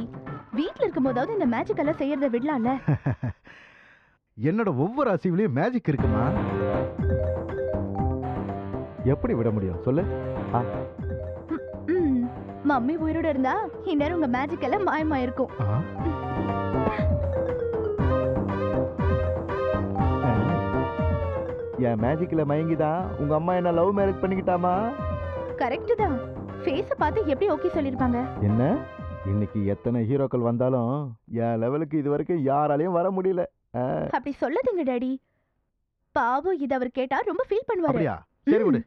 Daddy. வீட்ல இருக்கும்போதாவது இந்த magic எல்லாம் செய்யறத விடலாம்ல. என்னோட ஒவ்வொரு அசைவுலயும் மேஜிக் இருக்குமா? எப்படி விட முடியும் சொல்லு? மம்மி உயிரோட இருந்தா இந்நேரம் உங்க மேஜிக் எல்லாம் மாயமாயிருக்கும். என் மேஜிக்ல மயங்கிதான் உங்க அம்மா என்ன லவ் மேரேஜ் பண்ணிக்கிட்டாமா? கரெக்ட் தான். ஃபேஸ பார்த்து எப்படி ஓகே சொல்லிருப்பாங்க? என்ன இன்னைக்கு எத்தனை ஹீரோக்கள் வந்தாலும் என் லெவலுக்கு இது வரைக்கும் யாராலையும் வர முடியல. அப்படி சொல்லாதீங்க டாடி. பாவம் இது அவர் கேட்டா ரொம்ப ஃபீல் பண்ணுவாரு. அப்படியா? சரி விடு.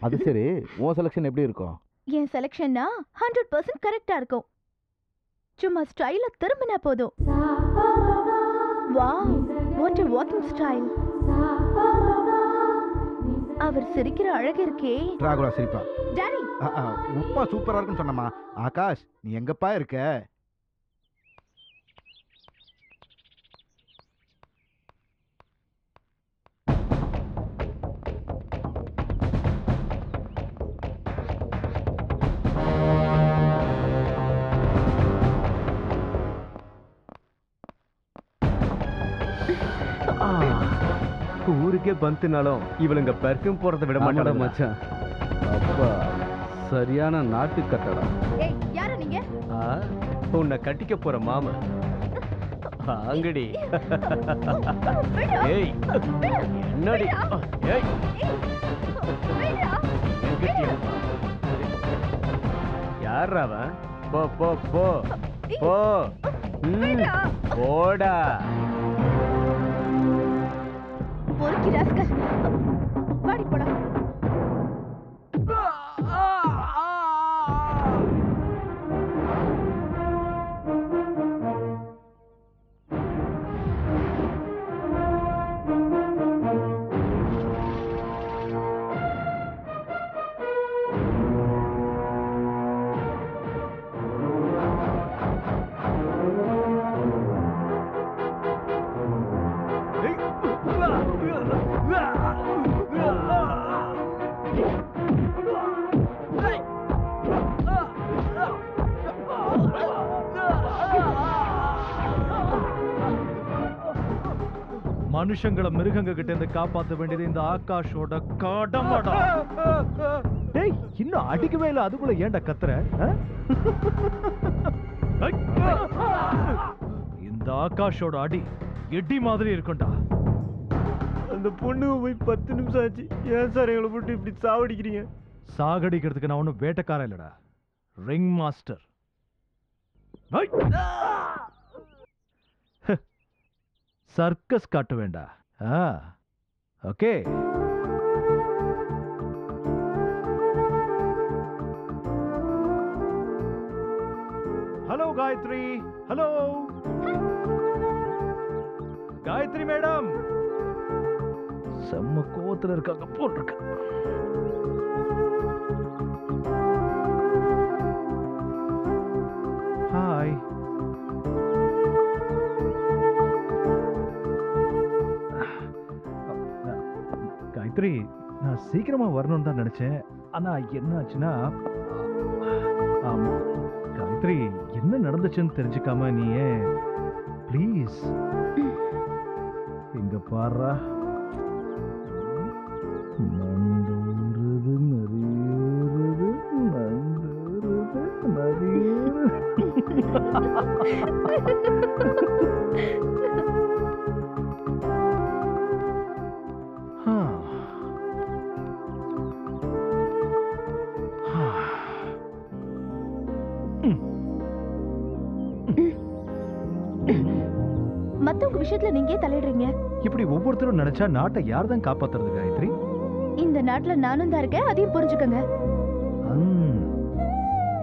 அது சரி, உன் செலக்ஷன் எப்படி இருக்கும்? என் செலக்ஷன்னா 100% கரெக்டா இருக்கும். சும்மா ஸ்டைல திரும்பினா போதும். Wow, what a walking style. அவர் சிரிக்கிற அழகு இருக்கே. ராகுலா சிரிப்பா. டாடி, உப்பா சூப்பரா இருக்குன்னு சொன்னமா. ஆகாஷ், நீ எங்கப்பா இருக்க? ஊருக்கே பந்துனாலும் இவளுங்க பெர்ஃப்யூம் போறத விட மாட்டாங்க மச்சான். அப்பா சரியான நாட்டு கட்டடா. ஏய் யார நீங்க? உன்னை கட்டிக்க போற மாமா. அங்கடி. ஏய் என்னடி? ஏய் யாரா அவன்? போ போ போ போ. போடா. பொறுக்கி ராஸ்கல். வாடி போலாம். மனுஷங்களை மிருகங்க கிட்ட இருந்து காப்பாற்ற வேண்டியது இந்த ஆகாஷோட கடமைடா. டேய், இன்னும் அடிக்கவே இல்லை, அதுக்குள்ள ஏன்டா கத்துற? இந்த ஆகாஷோட அடி எட்டி மாதிரி இருக்கும்டா. அந்த பொண்ணு போய் 10 நிமிஷம் ஆச்சு. ஏன் சார் எங்களை போட்டு இப்படி சாவடிக்கிறீங்க? சாகடிக்கிறதுக்கு நான் ஒன்றும் வேட்டைக்காரன் இல்லடா, ரிங் மாஸ்டர். சர்க்கஸ் காட்ட வேண்டா. Okay. Hello Gayathri. Hello Gayathri madam. செம்ம கோவத்துல இருக்காங்க போட்டிருக்க. ஹாய். காயத்ரி, நான் சீக்கிரமா வரணும்னு தான் நினைச்சேன். ஆனா என்ன ஆச்சுன்னா, காயத்ரி என்ன நடந்துச்சுன்னு தெரிஞ்சுக்காம நீ ப்ளீஸ் இங்க பாரு. நண்டுறது நரியுறது நண்டுறது நரியுறது. மத்தவங்க விஷயத்துல நீங்க தலையிடுறீங்க. இப்படி ஒவ்வொருத்தரும் நினைச்சா நாட்டை யார் தான் காப்பாத்துறது காயத்ரி? இந்த நாட்டுல நானும் தான் இருக்கேன், அதையும் புரிஞ்சுக்கங்க.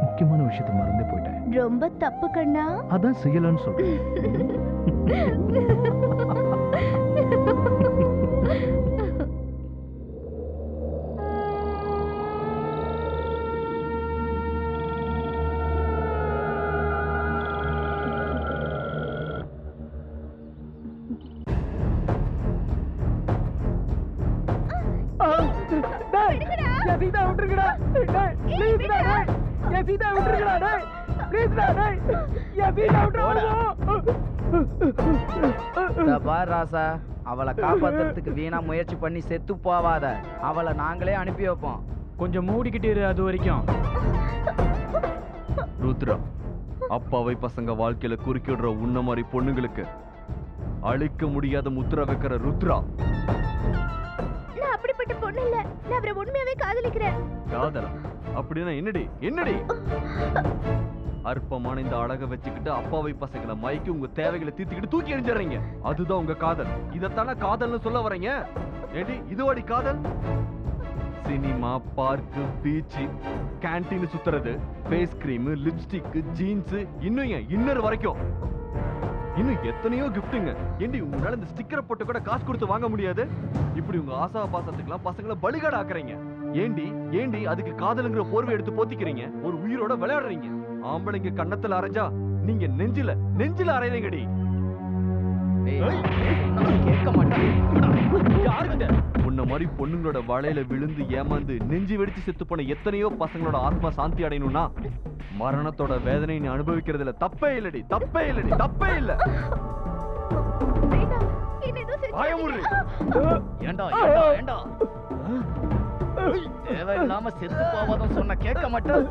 முக்கியமான விஷயத்தை மறந்தே போயிட்டேன். ரொம்ப தப்பு கண்ணா. அதான் செய்யலன்னு சொல்றேன். பார் ராசா, அவளை காப்பாத்துறதுக்கு வீணா முயற்சி பண்ணி செத்து போவாத. அவளை நாங்களே அனுப்பி வைப்போம். கொஞ்சம் மூடிக்கிட்டு இரு அது வரைக்கும். ருத்ரா, அப்பாவை பசங்க வாழ்க்கையில குறுக்கிடுற உன்ன மாதிரி பொண்ணுங்களுக்கு அழிக்க முடியாத முத்திர வைக்கிற ருத்ரா. நான் அப்படிப்பட்ட பொண்ணு இல்ல. நான் அவரை உண்மையாவே காதலிக்கிறேன். காதலா? அப்படின்னா என்னடி என்னடி? அற்பமான இந்த அழகை வச்சுக்கிட்டு அப்பாவை பசங்களை மயக்கி உங்க தேவைகளை தீர்த்துக்கிட்டு தூக்கி எறிஞ்சிடுறீங்க. அதுதான் உங்க காதல். இதத்தானே காதல்னு சொல்ல வரீங்க? ஏடி இதுவாடி காதல்? சினிமா, பார்க்கு, பீச், கேண்டீன் சுத்துறது, ஃபேஸ் கிரீம், லிப்ஸ்டிக், ஜீன்ஸ், இன்னும் ஏன் இன்னர் வரைக்கும் இன்னும் எத்தனையோ கிஃப்ட்டுங்க. ஏண்டி உங்களால இந்த ஸ்டிக்கரை போட்டு கூட காசு கொடுத்து வாங்க முடியாது? இப்படி உங்க ஆசா பாசத்துக்கெல்லாம் பசங்களை பலிகாடு ஆக்குறீங்க. ஏண்டி ஏண்டி அதுக்கு காதலுங்கிற போர்வை எடுத்து போத்திக்கிறீங்க? ஒரு உயிரோட விளையாடுறீங்க. ஆம்பளைங்க கண்ணத்துல அரைஞ்சா நீங்க நெஞ்சில அரைறீங்கடி. கேட்க மாட்டேன். உன்ன மாதிரி பொண்ணுங்களோட வலையில விழுந்து ஏமாந்து நெஞ்சு வெடிச்சு செத்து போன எத்தனையோ பசங்களோட ஆத்மா சாந்தி அடையணும்னா மரணத்தோட வேதனை நீ அனுபவிக்கிறதுல தப்பே இல்லடி, தப்பே இல்லடி, தப்பே இல்ல. ஏண்டா ஏண்டா தேவையில்லாம செத்து போவதும் சொன்ன கேட்க மாட்டேன்.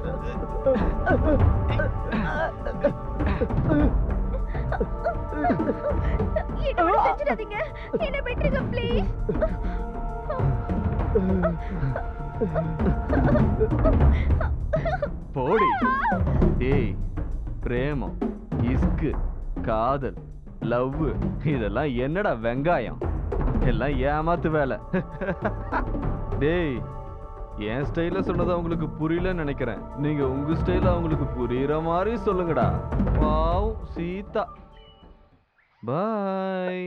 என்ன விட்டுருங்க ப்ளீஸ். போடி. டேய், பிரேமம், இஸ்கு, காதல், லவ் இதெல்லாம் என்னடா வெங்காயம்? எல்லாம் ஏமாத்து வேலை. டேய், என் ஸ்டைல சொன்னது அவங்களுக்கு புரியலன்னு நினைக்கிறேன். நீங்க உங்க ஸ்டைல அவங்களுக்கு புரியுற மாதிரி சொல்லுங்கடா. வாவ் சீதா, பாய்.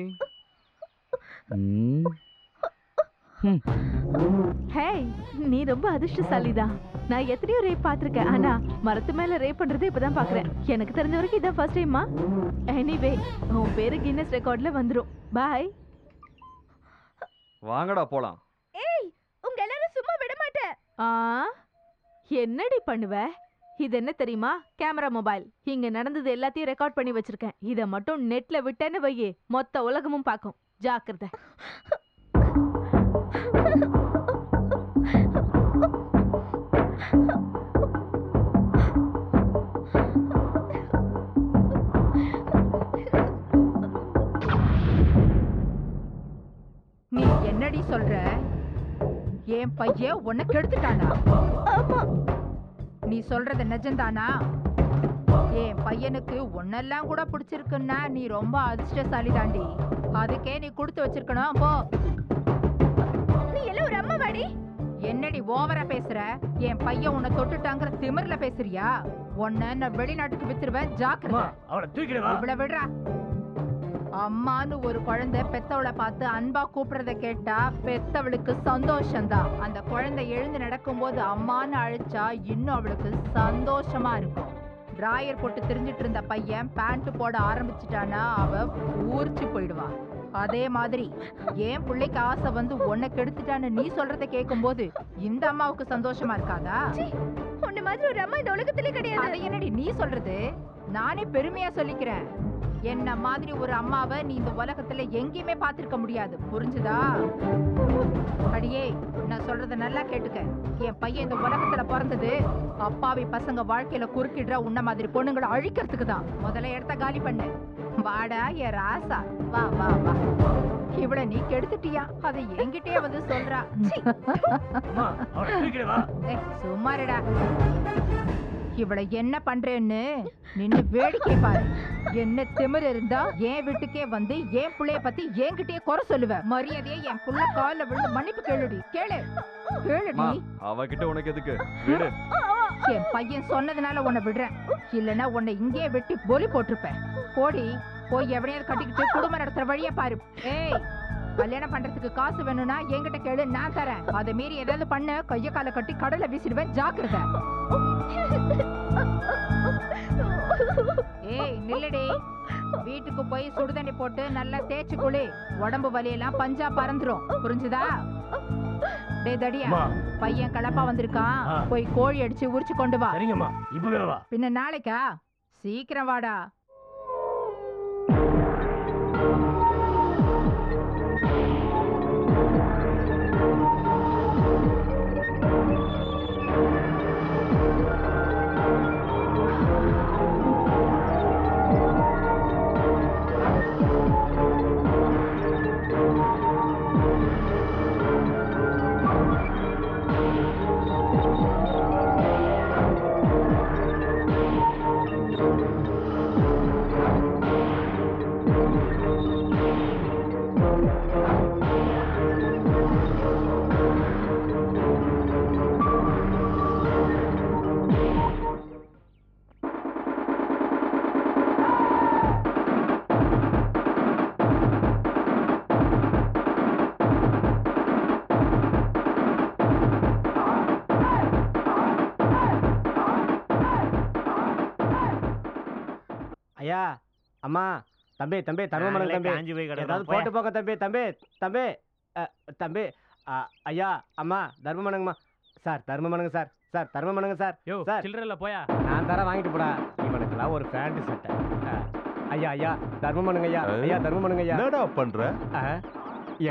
ஹேய், நீ ரொம்ப அதிர்ஷ்டசாலிதான். நான் எத்தனையோ ரேப் பார்த்திருக்கேன். ஆனா மரத்து மேல ரேப் பண்றது இப்பதான் பாக்குறேன். எனக்கு தெரிஞ்ச வரைக்கும் இதான் ஃபர்ஸ்ட் டைமா. எனிவே, உன் பேரு கின்னஸ் ரெக்கார்ட்ல வந்துரும். பாய். வாங்கடா போலாம். ஏய், உங்க எல்லாரும் சும்மா விட மாட்டேன். என்னடி பண்ணுவ? இது என்ன தெரியுமா? Camera mobile. இங்க நடந்தது எல்லாத்தையும் ரெக்கார்ட் பண்ணி வச்சிருக்கேன். இத மட்டும் நெட்ல விட்டேன்னு வையே, மொத்த உலகமும் பார்க்கும். ஜாக்கிரதை. நீ என்னடி சொல்ற? என் பையன் உன்னை கெடுத்துட்டானா? நீ சொல்றது நிஜம்தானா? என் பையனுக்கு உன்னெல்லாம் கூட பிடிச்சிருக்குன்னா நீ ரொம்ப அதிர்ஷ்டசாலி தாண்டி. அதுக்கே நீ கொடுத்து வச்சிருக்கணும். போ. நீ எல்லாம் ஒரு அம்மா வாடி. என்னடி ஓவரா பேசுற? என் பையன் உன்னை தொட்டுட்டாங்கிற திமிர்ல பேசுறியா? உன்னை நான் வெளிநாட்டுக்கு வித்துருவேன். ஜாக்கிரதை. அவளை தூக்கிடுவா. இவ்வளவு விடுறா. அம்மான்னு ஒரு குழந்தை பெத்தவளை பார்த்து அன்பா கூப்பிடுறத கேட்டா பெத்தவளுக்கு சந்தோஷம்தான். அந்த குழந்தை எழுந்து நடக்கும் போது அம்மான்னு அழைச்சா இன்னும் அவளுக்கு சந்தோஷமா இருக்கும். டிராயர் போட்டு திரிஞ்சிட்டு இருந்த பையன் பேண்ட் போட ஆரம்பிச்சுட்டானா அவ ஊர்ச்சி போயிடுவான். அதே மாதிரி ஏன் பிள்ளைக்கு ஆசை வந்து உன்னை கெடுத்துட்டான்னு நீ சொல்றத கேட்கும் போது இந்த அம்மாவுக்கு சந்தோஷமா இருக்காதா? உன்ன மாதிரி ஒரு அம்மா இந்த உலகத்திலே கிடையாது. அதை என்னடி நீ சொல்றது? நானே பெருமையா சொல்லிக்கிறேன். என்ன மாதிரி ஒரு அம்மாவை நீ இந்த உலகத்துல எங்கேயுமே பார்த்திருக்க முடியாது. புரிஞ்சுதா? அடியே, நான் சொல்றத நல்லா கேட்டுக்க. என் பையன் இந்த உலகத்துல பிறந்தது அப்பாவி பசங்க வாழ்க்கையில குறுக்கிடுற உன்ன மாதிரி பொண்ணுங்களை அழிக்கிறதுக்கு தான். முதல்ல இடத்த காலி பண்ணு. வாடா என் ராசா, வா வா வா. இவள நீ கெடுத்துட்டியா? அதை என்கிட்டயே வந்து சொல்றா. சும்மாருடா. இவளை என்ன பண்றேன்னு நின்னு வேடிக்கை பாரு. என்ன திமிர் இருந்தா என் வீட்டுக்கே வந்து என் புள்ளைய பத்தி என்கிட்டயே குறை சொல்லுவ. மரியாதையே என் புள்ள கால்ல விழுந்து மன்னிப்பு கேளுடி. கேளு கேளுடி. அவகிட்ட உனக்கு எதுக்கு? விடு. என் பையன் சொன்னதுனால உன்னை விடுறேன். இல்லன்னா உன்னை இங்கேயே வெட்டி பொலி போட்டிருப்பேன். போடி, போய் எவனையாவது கட்டிக்கிட்டு குடும்பம் நடத்துற வழிய பாரு. ஏய், கல்யாணம் பண்றதுக்கு காசு வேணும்னா என்கிட்ட கேளு, நான் தரேன். அதை மீறி ஏதாவது பண்ண கைய கால கட்டி கடலை வீசிடுவேன். ஜாக்கிரதை. ஏய் நில்லடி. வீட்டுக்கு போய் சுடுதண்ணி போட்டு நல்லா தேய்ச்சி குளி. உடம்பு வலியெல்லாம் பஞ்சா பறந்துரும். புரிஞ்சுதா? டேய் தடியா, பையன் கலப்பா வந்திருக்கான். போய் கோழி அடிச்சு உரிச்சு கொண்டு வா. சரிங்கம்மா, இப்பவே வா. பின்ன நாளைக்கா? சீக்கிரம் வாடா. ஐயா அம்மா தம்பி தம்பி தர்மமணங்க தம்பி ஏதாவது போட்டு போங்க தம்பி தம்பி தம்பி தம்பி ஐயா அம்மா தர்மமணங்கம்மா சார் தர்மமணங்க சார் சார் தர்மமணங்க சார் சார் சில்லறல போயா நான் தர வாங்கிட்டு போடா இவனுக்குலாம் ஒரு பேண்ட் சட்டை ஐயா ஐயா தர்மமணங்க ஐயா ஐயா தர்மமணங்க ஐயா என்னடா பண்ற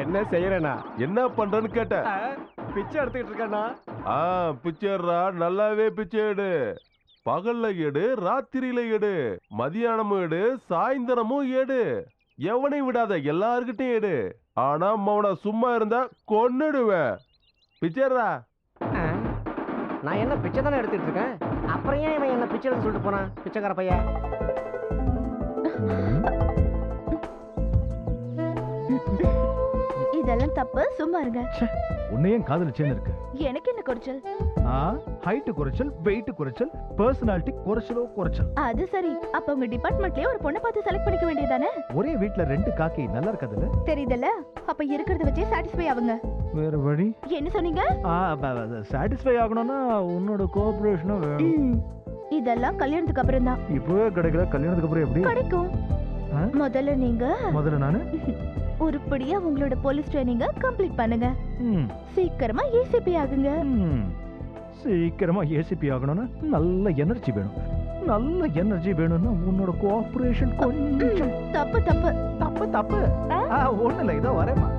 என்ன செய்யறேனா என்ன பண்றேன்னு கேட்ட பிச்சை எடுத்துக்கிட்டு இருக்கேனா பிச்சை எடுறா நல்லாவே பிச்சை எடு பகல்ல எடு ராத்திரியில எடு மதியானமும் எடு சாயந்தரமும் எடு எவனையும் விடாத எல்லார்கிட்டையும் எடு ஆனா மவன சும்மா இருந்தா கொன்னுடுவேன் பிச்சைடா நான் என்ன பிச்சை தானே எடுத்துட்டு இருக்கேன் அப்புறம் ஏன் இவன் என்ன பிச்சை எடுத்து சொல்லிட்டு போறான் பிச்சைக்கார பையன் இதெல்லாம் தப்பு, சும்மா இருங்க. உன்னையும் காதலிச்சேன்னு இருக்கு. எனக்கு என்ன குறைச்சல்? ஹைட் குறைச்சல், வெயிட் குறைச்சல், பர்சனாலிட்டி குறைச்சல். அது சரி, அப்ப உங்க டிபார்ட்மெண்ட்லயே ஒரு பொண்ணை பார்த்து செலக்ட் பண்ணிக்க வேண்டியதானே? ஒரே வீட்ல 2 காக்கி நல்லா இருக்காதுல்ல? தெரியுதல்ல, அப்ப இருக்கிறத வச்சே சாட்டிஸ்ஃபை ஆகுங்க. வேற வழி? என்ன சொன்னீங்க? சாட்டிஸ்ஃபை ஆகணும்னா உன்னோட கோஆபரேஷனும் வேணும். இதெல்லாம் கல்யாணத்துக்கு அப்புறம் தான். இப்பவே கிடைக்கல, கல்யாணத்துக்கு அப்புறம் எப்படி கிடைக்கும்? முதல்ல நானு உருப்படியா உங்களோட போலீஸ் ட்ரைனிங்க கம்ப்ளீட் பண்ணுங்க. சீக்கிரமா ஏசிபி ஆகுங்க. சீக்கிரமா ஏசிபி ஆகணும்னா நல்ல எனர்ஜி வேணும். நல்ல எனர்ஜி வேணும்னா உன்னோட கோஆபரேஷன் கொஞ்சம் தப்பு தப்பு தப்பு தப்பு. ஒண்ணு இல்லை, இதோ வரேம்மா.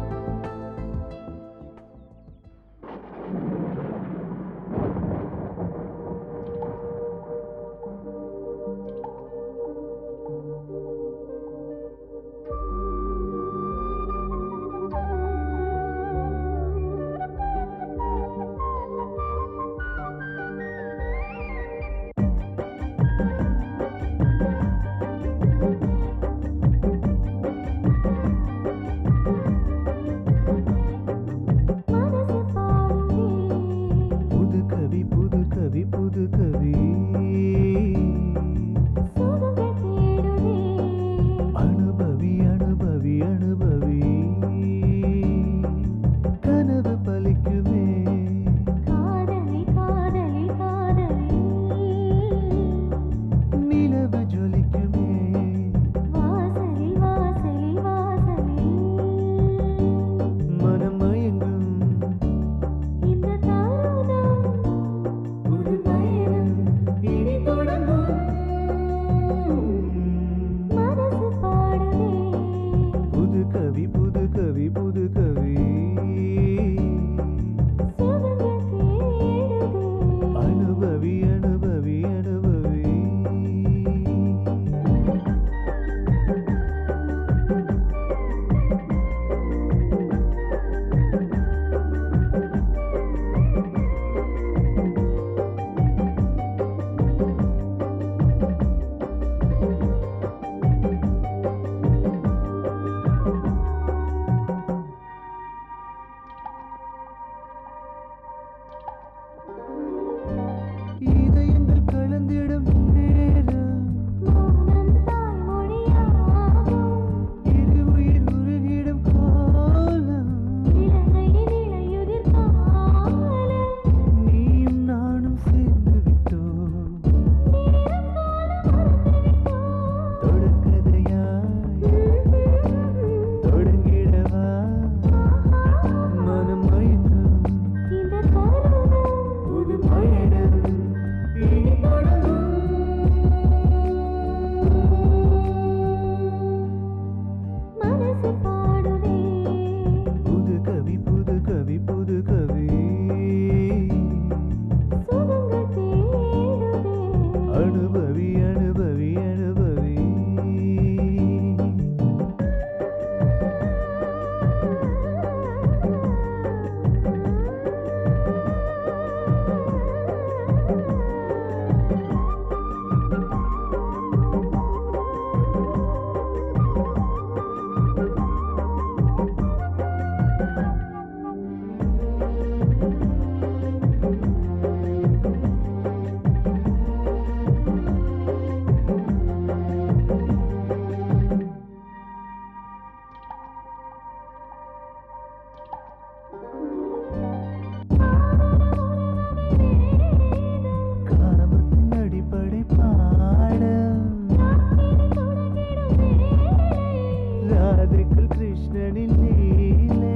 அதுக்குள் கிருஷ்ணனின் லீலை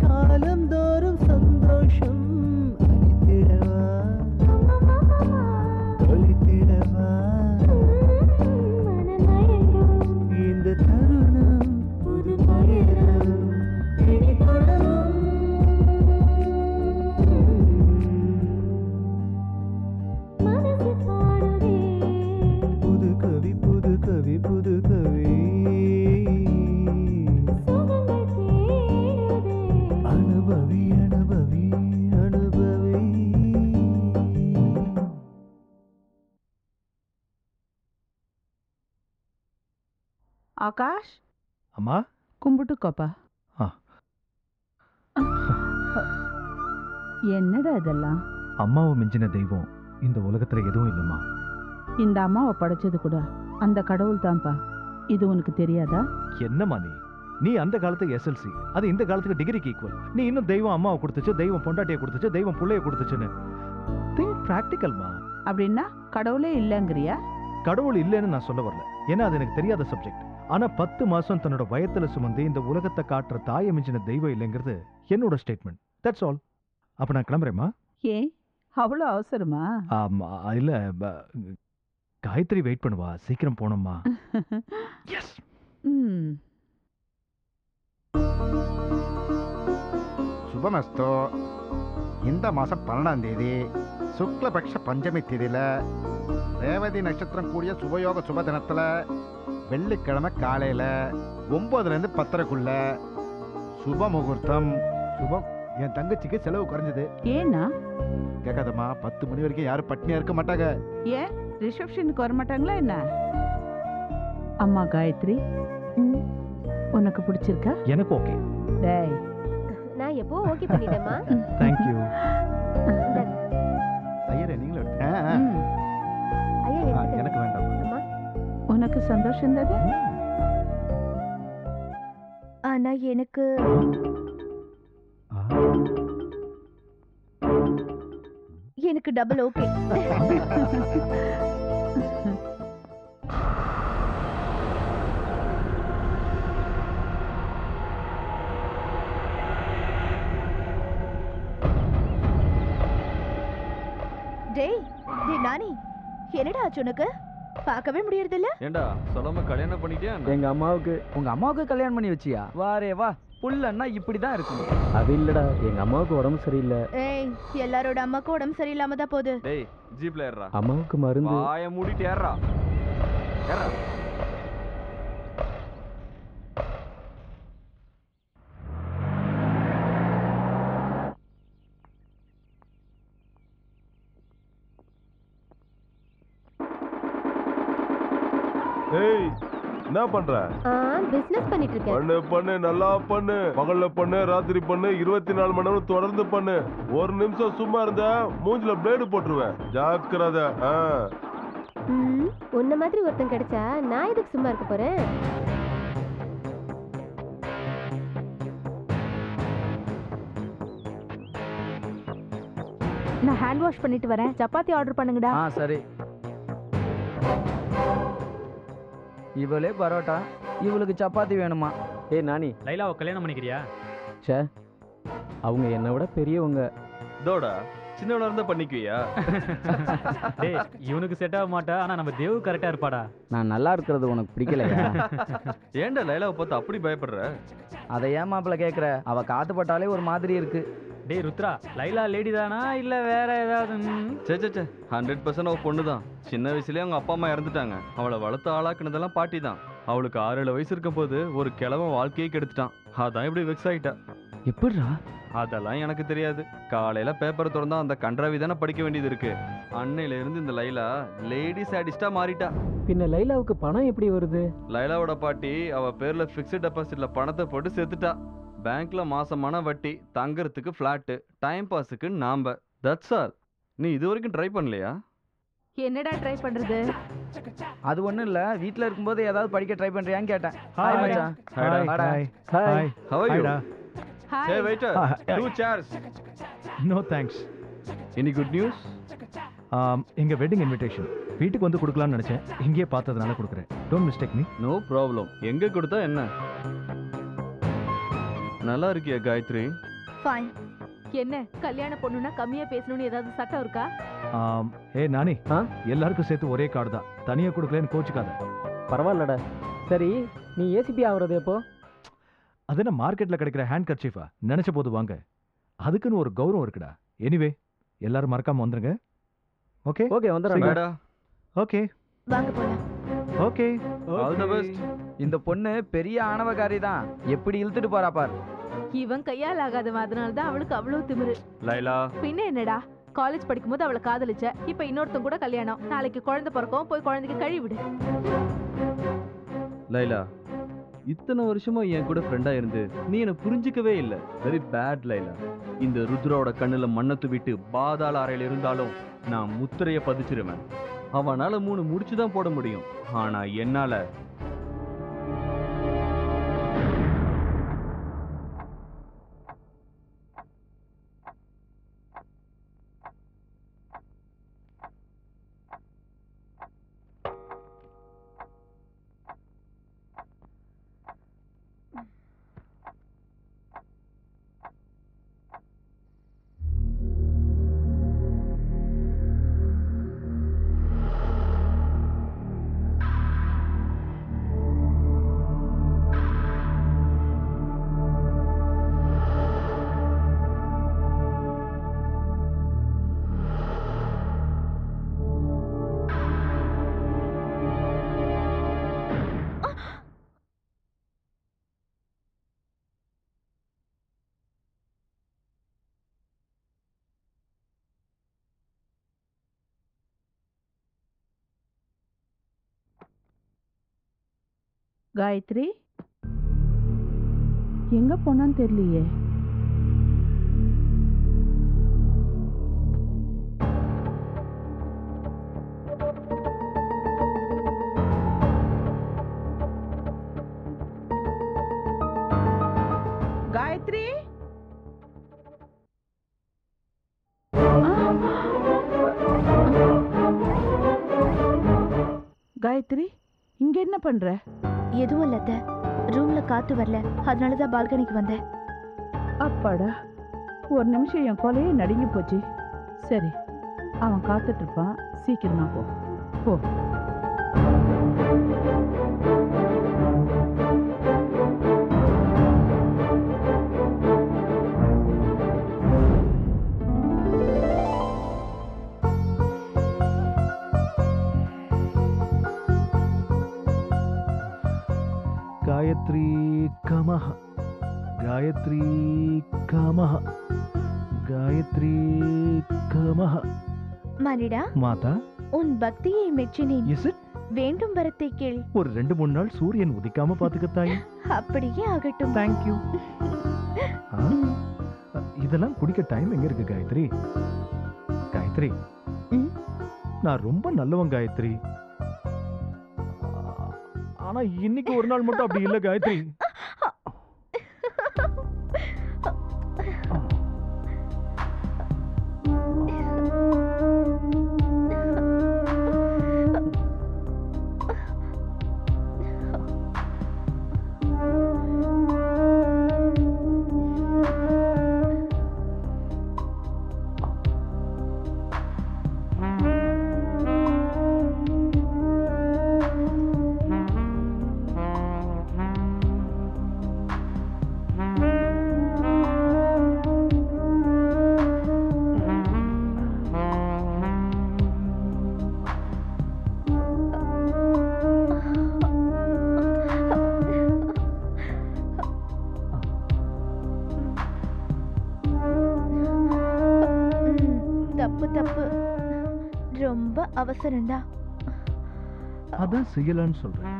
காலந்தோறும் சந்தோஷம் அளித்திடவா ஒளித்திடவா இந்த தருணம் புது பயணம் இனி தொடரும் புது கவி புது கவி புது கவி அனுபவி அனுபவி அனுபவி ஆகாஷ் அம்மா கும்பிட்டுக்கோப்பா. ஆ. என்னடா இதெல்லாம்? அம்மாவை மிஞ்சின தெய்வம் இந்த உலகத்துல எதுவும் இல்லம்மா. இந்த அம்மாவை படைச்சது கூட அந்த கடவுள் தான்ப்பா. இது உனக்கு தெரியாதா? என்னம்மா நீ அந்த காலத்துக்கு எஸ்எல்சி, அது இந்த காலத்துக்கு டிகிரிக்கு ஈக்குவல். நீ இன்னும் தெய்வம் அம்மாவை கொடுத்துச்சு, தெய்வம் பொண்டாட்டியை கொடுத்துச்சு, தெய்வம் பிள்ளைய கொடுத்துச்சுன்னு திங்க் பிராக்டிக்கல்மா. அப்படின்னா கடவுளே இல்லைங்கிறியா? கடவுள் இல்லைன்னு நான் சொல்ல வரல, ஏன்னா அது எனக்கு தெரியாத சப்ஜெக்ட். ஆனா 10 மாசம் தன்னோட வயத்துல சுமந்து இந்த உலகத்தை காட்டுற தாயை மிஞ்சின தெய்வம் இல்லைங்கிறது என்னோட ஸ்டேட்மெண்ட். That's all. அப்ப நான் கிளம்புறேம்மா. ஏன் அவ்வளோ அவசரமா? ஆமா, இல்ல காயத்ரி வெயிட் பண்ணுவா, சீக்கிரம் போனோம்மா. எஸ். சுபமஸ்தோ. இந்த மாதம் 12ஆம் தேதி சுக்லபக்ஷ பஞ்சமி தேதியில் ரேவதி நட்சத்திரம் கூடிய சுபயோக சுப தினத்தில் வெள்ளிக்கிழமை காலையில் 9லேருந்து 10:30க்குள்ள சுப முகூர்த்தம். சுபம். என் தங்கச்சிக்கு செலவு குறைஞ்சது. ஏன்னா கேட்காதம்மா, 10 மணி வரைக்கும் யாரும் பட்னியாக இருக்க மாட்டாங்க. ஏன் ரிசப்ஷனுக்கு வர மாட்டாங்களா என்ன? அம்மா காயத்ரி, உனக்கு பிடிச்சிருக்கா? எனக்கு ஓகே. டேய், நான் எப்போ ஓகே பண்ணிட்டேம்மா. Thank you. ஐயரே நீங்களும் எடுத்து. ஐயா எடுத்துக்க. எனக்கு வேண்டாம். அம்மா, உனக்கு சந்தோஷம் தானே? ஆனா எனக்கு எனக்கு டபுள் ஓகே. டேய் டேய் நானி, என்னடா ஆச்சு உனக்கு? பார்க்கவே முடியறதில்ல. ஏண்டா சொல்லாம கல்யாணம் பண்ணிட்டியா? எங்க அம்மாவுக்கு உங்க அம்மாவுக்கு கல்யாணம் பண்ணி வச்சியா? வாரே வா, புள்ளன்னா இப்படிதான் இருக்கும். அது இல்லடா, எங்க அம்மாவுக்கு உடம்பு சரியில்லை. ஏய், எல்லாரோட அம்மாக்கும் உடம்பு சரியில்லாம தான் போகுது. டேய் ஜீப்ல ஏறா. அம்மாவுக்கு மருந்து. வாய மூடிட்டு ஏறா. ஏறா. ஏய், என்ன பண்ற? பிசினஸ் பண்ணிட்டு இருக்கேன். பண்ணு பண்ணு, நல்லா பண்ணு. பகல்ல பண்ணு, ராத்திரி பண்ணு, 24 மணி நேரம் தொடர்ந்து பண்ணு. ஒரு நிமிஷம் சும்மா இருந்தா மூஞ்சில பிளேடு போட்டுருவேன். ஜாக்கிரதை. உன்ன மாதிரி ஒருத்தன் கிடைச்சா நான் எதுக்கு சும்மா இருக்க போறேன்? நான் ஹேண்ட் வாஷ் பண்ணிட்டு வரேன். சப்பாத்தி ஆர்டர் பண்ணுங்கடா. சரி. இவளே பரோட்டா, இவளுக்கு சப்பாத்தி வேணுமா? ஏய் நானி, லைலாவை கல்யாணம் பண்ணிக்கிறியா? ச்சே, அவங்க என்னை விட பெரியவங்க. தோடா சின்னவளா இருந்தா பண்ணிக்குவியா? டேய், இவனுக்கு செட் ஆக மாட்டா, ஆனா நம்ம தேவு கரெக்டா இருப்பாடா. நான் நல்லா இருக்கிறது உனக்கு பிடிக்கலையா? ஏன்டா லைலாவை பார்த்து அப்படி பயப்படுற? அதை ஏன் மாப்பிள்ள கேட்குற? அவ காத்து பட்டாலே ஒரு மாதிரி இருக்கு. டேய் ருத்ரா, லைலா லேடி தானா இல்ல வேற ஏதாவது? சே 100% அவ பொண்ணுதான். சின்ன வயசுலயே அவங்க அப்பா அம்மா இறந்துட்டாங்க. அவளை வளர்த்து ஆளாக்குனதெல்லாம் பாட்டி தான். அவளுக்கு 6-7 வயசு இருக்கும் போது ஒரு கிழவன் வாழ்க்கையை கெடுத்துட்டான். அதான் இப்படி வெக்ஸ் ஆயிட்டா. எப்படிடா? அதெல்லாம் எனக்கு தெரியாது. காலையில பேப்பர் திறந்தா அந்த கன்றாவி தானே படிக்க வேண்டியது இருக்கு. அன்னையில இருந்து இந்த லைலா லேடி சாடிஸ்டா மாறிட்டா. பின்ன லைலாவுக்கு பணம் எப்படி வருது? லைலாவோட பாட்டி அவ பேர்ல பிக்ஸ்ட் டெபாசிட்ல பணத்தை போட்டு செத்துட்டா. பேங்க்ல மாசமான வட்டி, தங்கறதுக்கு பிளாட், டைம் பாஸுக்கு நாம. That's all. நீ இது வரைக்கும் ட்ரை பண்ணலையா? என்னடா ட்ரை பண்றது? அது ஒண்ணும் இல்ல, வீட்ல இருக்கும்போது ஏதாவது படிக்க ட்ரை பண்றியான்னு கேட்டேன். Hi, மச்சான். Hi. How are you? Hi. Hey waiter, 2 chairs. No thanks. Any good news? எங்க வெட்டிங் இன்விடேஷன் வீட்டுக்கு வந்து கொடுக்கலாம்னு நினைச்சேன். இங்கேயே பார்த்ததுனால கொடுக்குறேன். Don't mistake me. No problem. எங்க கொடுத்தா என்ன? நல்லா இருக்கியா காயத்ரி? ஃபைன். என்ன கல்யாண பொண்ணுனா கம்மியா பேசணும்னு ஏதாவது சட்டம் இருக்கா? நானி, எல்லாருக்கும் சேர்த்து ஒரே கார்டு தான். தனியா கொடுக்கலன்னு கோச்சுக்காத. பரவாயில்லடா. சரி, நீ ஏசிபி ஆகுறது எப்போ? அது என்ன மார்க்கெட்ல கிடைக்கிற ஹேண்ட் கர்ச்சீஃபா? நினைச்ச போது வாங்க. அதுக்குன்னு ஒரு கௌரவம் இருக்குடா. எனிவே எல்லாரும் மறக்காம வந்துருங்க. Okay okay வந்துடுறேன்டா. ஓகே வாங்க போலாம். Okay all the best. இந்த பொண்ணு பெரிய ஆணவக்காரி தான். எப்படி இழுத்துட்டு போறா பார். இவன் கையால் ஆகாதவன், அதனால தான் அவளுக்கு அவ்வளவு திமிரு. லைலா, பின்ன என்னடா, காலேஜ் படிக்கும்போது அவளை காதலிச்ச, இப்ப இன்னொருத்தன் கூட கல்யாணம். நாளைக்கு குழந்தை பிறக்கும், போய் குழந்தைக்கு கழுவி விடு. லைலா, இத்தனை வருஷமா என் கூட ஃப்ரெண்டா இருந்து நீ என்ன புரிஞ்சிக்கவே இல்ல. Very bad Laila. இந்த ருத்ராவோட கண்ணுல மண்ணை தூவிட்டு பாதாள அறையில இருந்தாலும் நான் முத்திரைய பதிச்சிருவேன். அவனால 3 முடிச்சுதான் போட முடியும். ஆனா என்னால காயத்ரி எங்க போனான்னு தெரியலையே. காயத்ரி, காயத்ரி இங்க என்ன பண்ற? எதுவும் இல்ல, ரூம்ல காத்து வரல, அதனாலதான் பால்கனிக்கு வந்தேன். அப்பாடா, ஒரு நிமிஷம் என் கொலையே நடுங்கி போச்சு. சரி, அவன் காத்துட்டு இருப்பான், சீக்கிரமா போ போ. காயத்ரி கமஹ, காயத்ரி கமஹ, காயத்ரி கமஹ. மானிடா, மாதா, உன் பக்தியை மெச்சினேன். Is it? வேண்டும் வரத்தை கேள். ஒரு 2-3 நாள் சூரியன் உதிக்காம பாத்துக்கத்தாய். அப்படியே ஆகட்டும். Thank you. இதெல்லாம் குடிக்க டைம் எங்க இருக்கு காயத்ரி? காயத்ரி, நான் ரொம்ப நல்லவன் காயத்ரி. ஆனா இன்னைக்கு ஒரு நாள் மட்டும் அப்படி இல்ல காயத்ரி. தப்பு, ரொம்ப அவசரம்டா. அதான் செய்யலான்னு சொல்றேன்.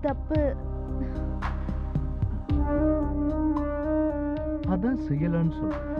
தப்பு. தான் செய்யலான்னு சொல்றேன்.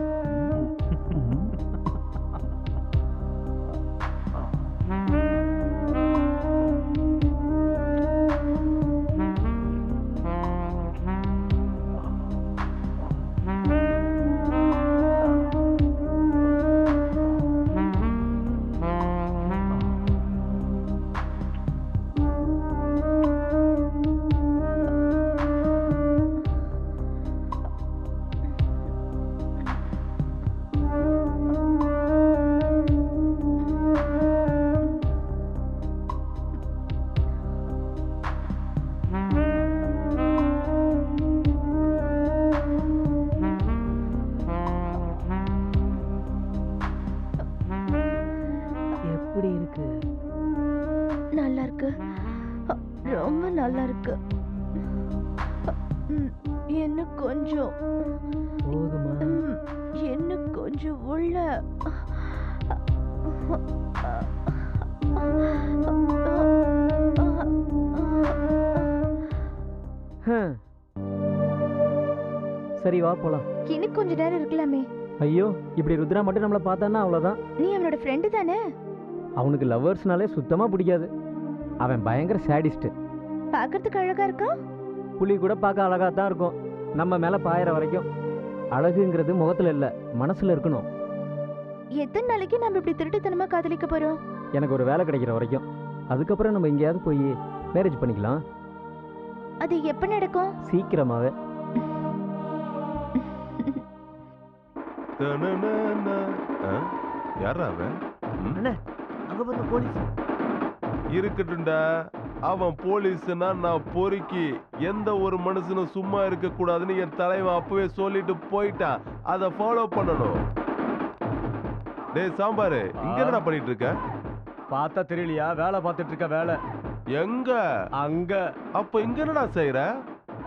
எப்படி இருக்கு? நல்லா இருக்கு, ரொம்ப நல்லா இருக்கு. இன்னும் கொஞ்சம் போதுமா? இன்னும் கொஞ்சம் உள்ள. சரி வா போலாம். இன்னும் கொஞ்ச நேரம் இருக்கலாமே. ஐயோ இப்படி ருத்ரா மட்டும் நம்மள பார்த்தான்னா அவ்வளவுதான். நீ அவனோட ஃப்ரெண்டு தானே? அவனுக்கு லவ்வர்ஸ்னாலே சுத்தமா பிடிக்காது. அவன் பயங்கர சாடிஸ்ட். பார்க்கிறதுக்கு அழகா இருக்கா? புலி கூட பார்க்க அழகா தான் இருக்கும், நம்ம மேல பாயிற வரைக்கும். அழகுங்கிறது முகத்துல இல்ல, மனசுல இருக்கணும். எத்தனை நாளைக்கு நம்ம இப்படி திருட்டுத்தனமா காதலிக்க போறோம்? எனக்கு ஒரு வேலை கிடைக்கிற வரைக்கும். அதுக்கப்புறம் நம்ம எங்கேயாவது போய் மேரேஜ் பண்ணிக்கலாம். அது எப்ப நடக்கும்? சீக்கிரமாவே. யாரா அவன்? அங்க வந்து போலீஸ் இருக்கட்டும்டா. அவன் போலீஸ்னா நான் பொறுக்கி. எந்த ஒரு மனுஷனும் சும்மா இருக்க கூடாதுன்னு என் தலைவன் அப்பவே சொல்லிட்டு போயிட்டான். அதை ஃபாலோ பண்ணணும். டேய் சாம்பாரு, இங்க என்னடா பண்ணிட்டு இருக்க? பார்த்தா தெரியலையா? வேலை பார்த்துட்டு இருக்க. வேலை எங்க? அங்க. அப்ப இங்க என்னடா செய்யற?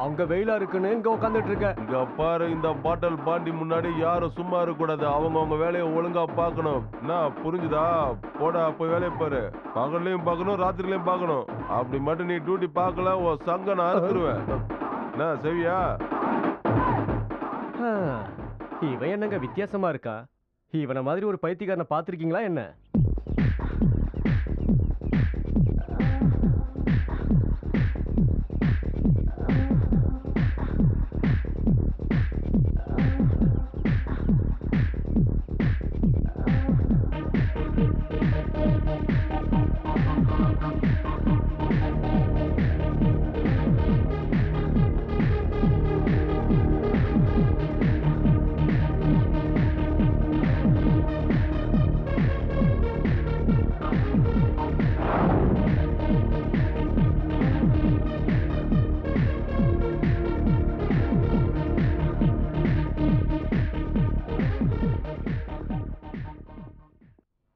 அங்க வெயிலா இருக்குன்னு இங்க உட்காந்துட்டு இருக்க. இங்க பாரு, இந்த பாட்டில் பாண்டி முன்னாடி யாரும் சும்மா இருக்க கூடாது. அவங்க வேலையை ஒழுங்கா பார்க்கணும். என்ன புரிஞ்சுதா? போடா போய் வேலையை பாரு. பகல்லையும் பார்க்கணும், ராத்திரிலையும் பார்க்கணும். அப்படி மட்டும் நீ டியூட்டி பார்க்கல, உன் சங்க நான் அறுத்துருவேன். என்ன செவியா? இவன் என்னங்க வித்தியாசமா இருக்கா? இவனை மாதிரி ஒரு பைத்தியக்காரனை பார்த்திருக்கீங்களா என்ன?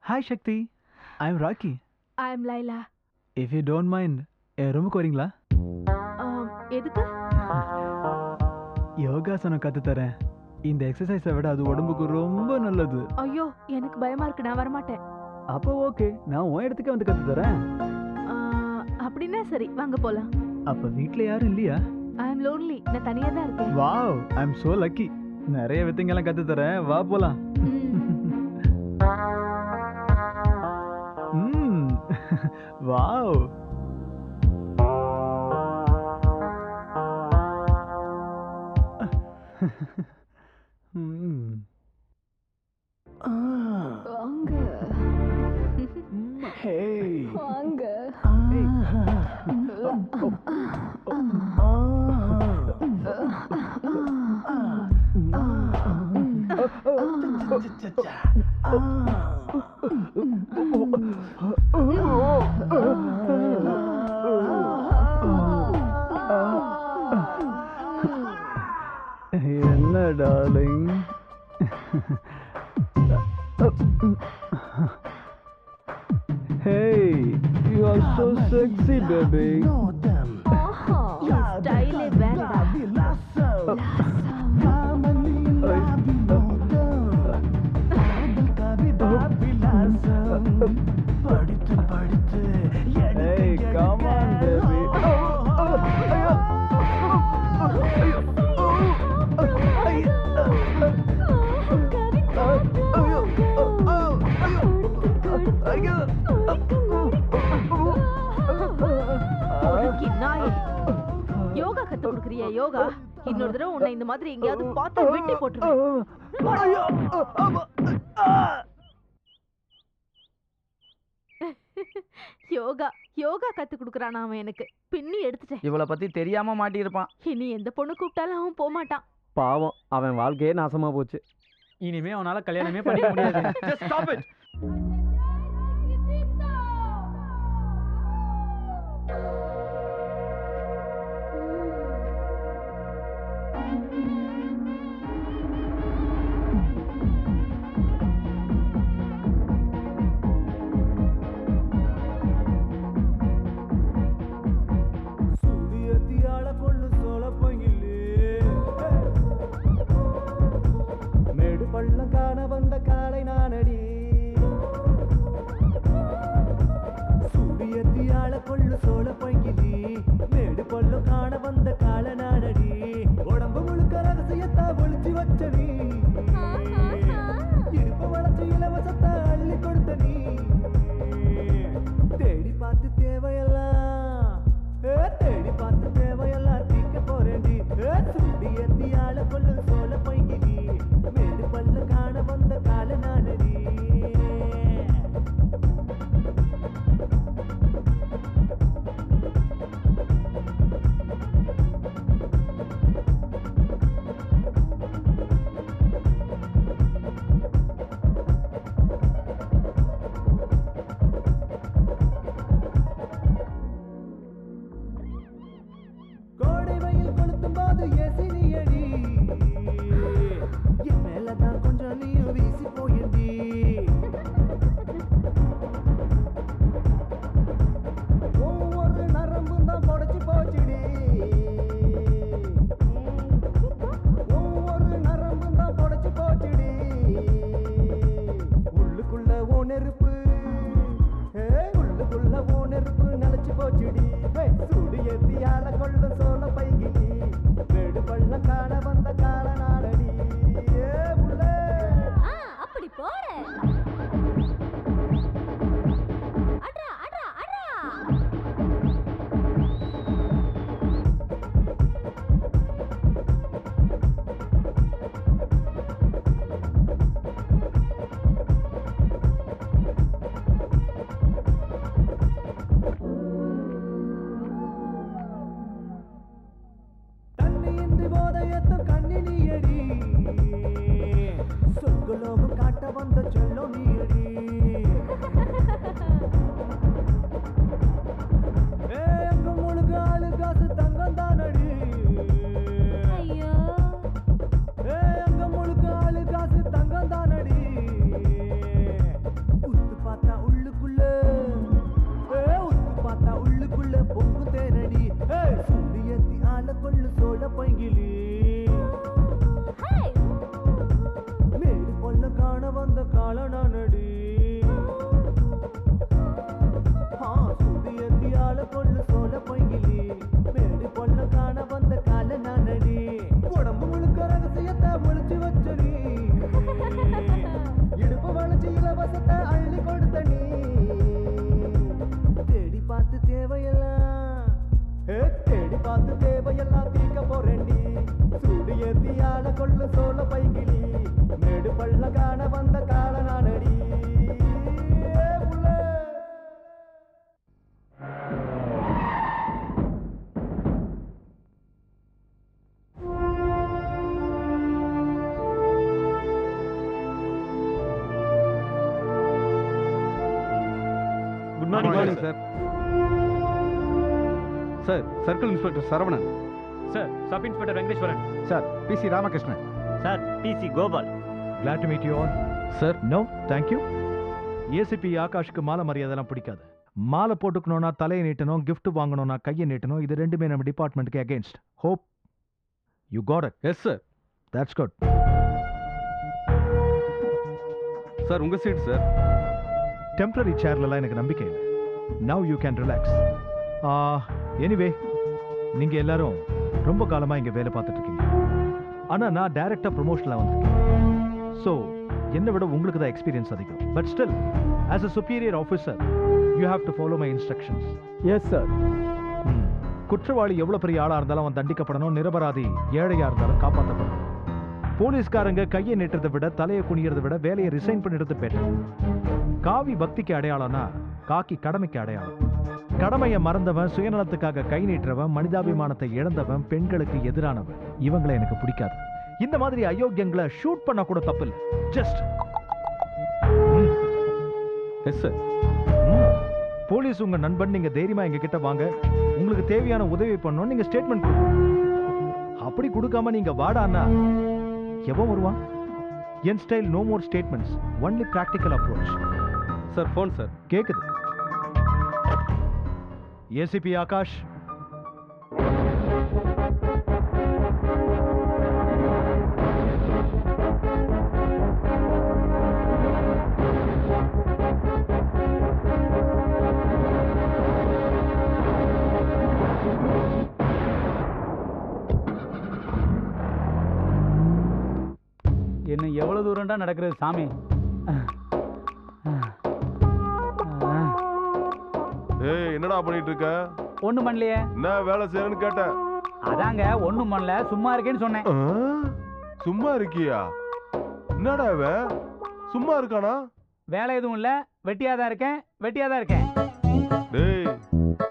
Hi Shakti, I'm Rocky. I'm Laila. If you don't mind, ரூமுக்கு வரீங்களா? எதுக்கு? யோகாசனம் கத்து தரேன். இந்த எக்ஸசைஸை விட அது உடம்புக்கு ரொம்ப நல்லது. ஐயோ எனக்கு பயமா இருக்கு, நான் வரமாட்டேன். அப்போ ஓகே, நான் உன் இடத்துக்கு வந்து கத்து தரேன். அப்படின்னா சரி, வாங்க போலாம். அப்ப வீட்ல யாரும் இல்லையா? I'm lonely, நான் தனியா தான் இருக்கேன். Wow, I'm so lucky. நிறைய வித்தைங்கெல்லாம் கத்து தரேன், வா போலாம். வாவ். வாங்க. Hey. வாங்க. என்ன darling? Hey, you are so sexy, baby. ஸ்டைலே வேறடா. Hey, come on, baby. Yoga இன்னொரு தடவை உன்னை இந்த மாதிரி எங்கேயாவது பார்த்தா வெட்டி போட்டுருவேன். யோகா யோகா கத்து கொடுக்குறான் அவன் எனக்கு. பின்னி எடுத்துட்டேன். இவளை பத்தி தெரியாம மாட்டியிருப்பான். இனி எந்த பொண்ணு கூப்பிட்டாலும் அவன் போக மாட்டான். பாவம், அவன் வாழ்க்கையே நாசமா போச்சு. இனிமே அவனால கல்யாணமே பண்ணிக்க முடியாது. Just stop it. சூடியத்தியால கொள்ளு சோழ பொங்கிலே மேடு பள்ளம் காண வந்த காலை நானடி. சூடியத்தியால கொள்ளு சோழ பொங்கிலே மேடு பள்ளம் காண வந்த கால நானடி. உடம்பு முழுக்க ரகசியத்தை ஒளிச்சு வச்ச நீ, இருப்ப வளர்ச்சி இலவசத்தை அள்ளி கொடுத்த நீ. தேடி பார்த்து தேவையெல்லாம் தேடி பார்த்து தேவையெல்லாம் தீக்க போறேன்டி. சூடியத்தியால கொள்ளு சோழ பொங்கிலே மேடு பள்ளம் காண வந்த கால நானடி. கோடை வெயில் கொளுத்தும் போது ஏசி நீயடி, என் மேலதான் கொஞ்சம் நீயும் வீசி போயடி. ஒவ்வொரு நரம்பும் தான் பொடைச்சு போச்சுடி, ஒவ்வொரு நரம்பும் தான் பொடைச்சு போச்சுடி. உள்ளுக்குள்ள ஓ நெருப்பு, உள்ளுக்குள்ள ஓ நெருப்பு நினைச்சு போச்சுடி. சூடியத்தியால கொள்ள சோழ பைகிலி மேடு பள்ளம் காண வந்த கால நாடடி. அப்படி போட அட்ரா அட்ரா அட்ரா. தண்ணியின்றி போதையத்தும் கண்ணி நீயடி, சொர்க்கலோகம் காட்ட வந்த செல்லம் நீயடி. எங்க முழுக்க ஆளு காசு தங்கம் தானடி. எங்க முழுக்க ஆளு காசு தங்கம் தானடி. உத்து பார்த்தா உள்ளுக்குள்ள, உத்து பார்த்தா உள்ளுக்குள்ள பொங்கு தேனடி. சூடியத்தி ஆள கொள்ளு சோழ பைங்கிலி மேடு பொல்ல காண வந்த கால நானடி. சூடியத்தி ஆள கொள்ளு சோழ பைங்கிலி மேடு பொல்ல காண வந்த கால நானடி. உடம்பு முழுக்க ரகசியத்தை ஒளிச்சு வச்ச நீ, இடுப்பு வளைச்சு இலவசத்தை அள்ளி கொடுத்த நீ. தேடி பார்த்து தேவையெல்லாம் தேடி பார்த்து தேவையெல்லாம் தீக்க போறேன்டி. சூடியத்தியால கொள்ளு சோழ பைகிலி மேடு பள்ள காண வந்த கால நானடி. Good morning sir. Sir, circle inspector Saravanan. Sir, sub inspector Venkateswaran. Sir, PC Ramakrishnan. Sir, PC Gopal. Glad to meet you all. Sir, No, thank you. ACP ஆகாஷ்க்கு மாலை மரியாதைலாம் பிடிக்காது. மாலை போட்டுக்கணும்னா தலையை நீட்டணும், gift வாங்கணும்னா கையை நீட்டணும். இது ரெண்டுமே நம்ம டிபார்ட்மெண்ட்டுக்கு against. Hope you got it. Yes sir. That's good. Sir, உங்க சீட் சார். டெம்பரரி சேர்லலாம் எனக்கு நம்பிக்கை இல்லை. Now you can relax. Anyway, நீங்க எல்லாரும் ரொம்ப காலமா இங்க வேலை பார்த்துட்டு இருக்கீங்க. ஆனா நான் டைரக்டா ப்ரொமோஷன்ல வந்திருக்கேன். ஸோ என்னை விட உங்களுக்கு தான் எக்ஸ்பீரியன்ஸ் அதிகம். But still as a superior officer you have to follow my instructions. Yes sir. குற்றவாளி எவ்வளவு பெரிய ஆளா இருந்தாலும் அவன் தண்டிக்கப்படணும், நிரபராதி ஏழையா இருந்தாலும் காப்பாற்றப்படணும். போலீஸ்காரங்க கையை நீட்டுறதை விட தலையை குனியறதை விட வேலையை ரிசைன் பண்ணிடுறது பெட்டர். காவி பக்திக்கு அடையாளம்னா காக்கி கடமைக்கு அடையாளம். கடமையை மறந்தவன், சுயநலத்துக்காக கை நீட்டுறவன், மனிதாபிமானத்தை இழந்தவன், பெண்களுக்கு எதிரானவன், இவங்களை எனக்கு பிடிக்காது. இந்த மாதிரி அயோக்கியங்களை ஷூட் பண்ண கூட தப்பு இல்லை. Just yes sir. போலீஸ் உங்க நண்பன், நீங்க தைரியமா எங்க கிட்ட வாங்க, உங்களுக்கு தேவையான உதவி பண்ணணும், நீங்க ஸ்டேட்மெண்ட் கொடுக்கணும். அப்படி கொடுக்காம நீங்க வாடான்னா எவன் வருவான்? என் style no more statements, only practical approach. Sir phone sir. கேக்குது. ஏசிபி ஆகாஷ். என்ன எவ்வளவு தூரம்டா நடக்கிறது சாமி? ஏய், என்னடா பண்ணிட்டு இருக்க? ஒண்ணும் பண்ணலையே. என்ன வேலை செய்யறேன்னு கேட்டேன். அதாங்க ஒண்ணும் பண்ணல, சும்மா இருக்கேன்னு சொன்னேன். சும்மா இருக்கியா? என்னடா இவன் சும்மா இருக்கானா? வேலை எதுவும் இல்ல, வெட்டியாதான் இருக்கேன், வெட்டியாதான் இருக்கேன். டேய்,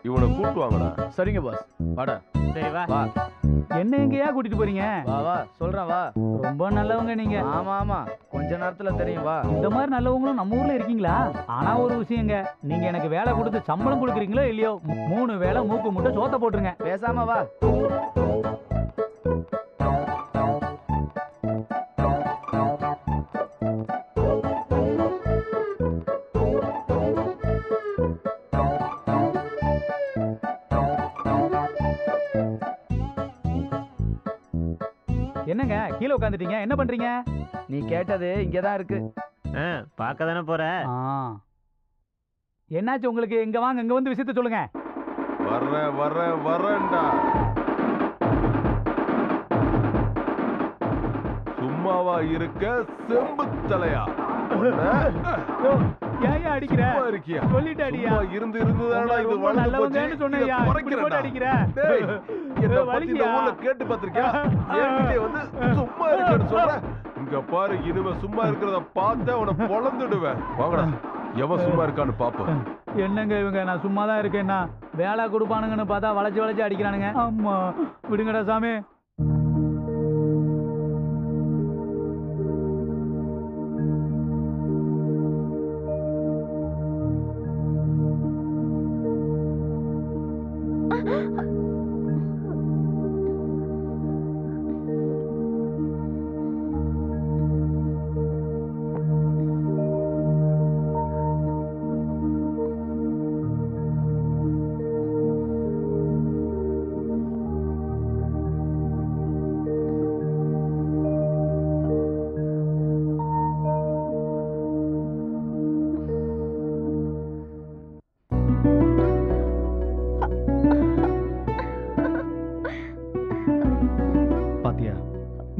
இவனை கூட்டு வாங்கடா. சரிங்க பாஸ். வாடா. சரி வா. வா. என்ன எங்கயா கூட்டிட்டு போறீங்க? வா வா, சொல்றேன் வா. ரொம்ப நல்லவங்க நீங்க. ஆமா ஆமா, கொஞ்ச நேரத்துல தெரியும் வா. இந்த மாதிரி நல்லவங்களும் நம்ம ஊர்ல இருக்கீங்களா? ஆனா ஒரு விஷயங்க, நீங்க எனக்கு வேலை கொடுத்து சம்பளம் கொடுக்குறீங்களோ இல்லையோ, 3 வேளை மூக்கு முட்டை சோத்த போட்டுருங்க. பேசாம வா. என்னங்க கீழே உட்காந்துட்டீங்க, என்ன பண்றீங்க? நீ கேட்டது இங்கதான் இருக்கு. பார்க்க தானே போற. என்னாச்சு உங்களுக்கு? இங்க வாங்க, இங்க வந்து விஷயத்த சொல்லுங்க. வரேன்டா. சும்மாவா இருக்க செம்பு தலையா? ஏன் அடிக்கிற? சொல்லிட்டு அடியா. இருந்து இருந்துதானடா இது நல்லவங்கன்னு சொன்னேயா, இப்படி போட்டு அடிக்கிற. டேய், என்ன பத்தி இந்த ஊர்ல கேட்டு பாத்திருக்கியா? என்கிட்ட வந்து சும்மா இருக்கேன்னு சொல்ற. இங்க பாரு, இனிமே சும்மா இருக்கிறத பார்த்தா உன பொளந்துடுவேன். வாங்கடா, எவன் சும்மா இருக்கான்னு பாப்போம். என்னங்க இவங்க, நான் சும்மா தான் இருக்கேன்னா வேலை கொடுப்பானுங்கன்னு பார்த்தா வளைச்சு வளைச்சு அடிக்கிறானுங்க. ஆமா, விடுங்கடா சாமி.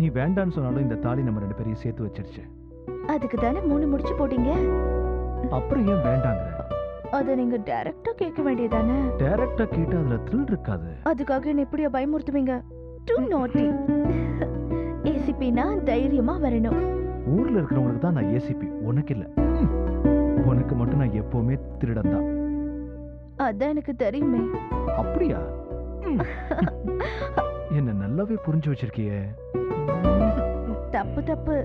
நீ வேண்டான்னு சொன்னாலும் இந்த தாலி நம்ம 2 பேரையும் சேர்த்து வச்சிருச்சு. அதுக்கு தானே 3 முடிச்சு போட்டீங்க. அப்புறம் ஏன் வேண்டாங்கற? அத நீங்க டைரக்டா கேட்க வேண்டியதானே. டைரக்டா கேட்டா அதுல த்ரில் இருக்காது. அதுக்காக என்ன இப்படியா பயமுறுத்துவீங்க? டூ நாட்டி. ஏசிபினா தைரியமா வரணும். ஊர்ல இருக்கிறவங்களுக்கு தான் நான் ஏசிபி, உனக்கு இல்ல. உனக்கு மட்டும் நான் எப்பவுமே திருடன் தான். அதான் எனக்கு தெரியுமே. அப்படியா? என்ன நல்லாவே புரிஞ்சு வச்சிருக்கியே. தப்பு தப்பு.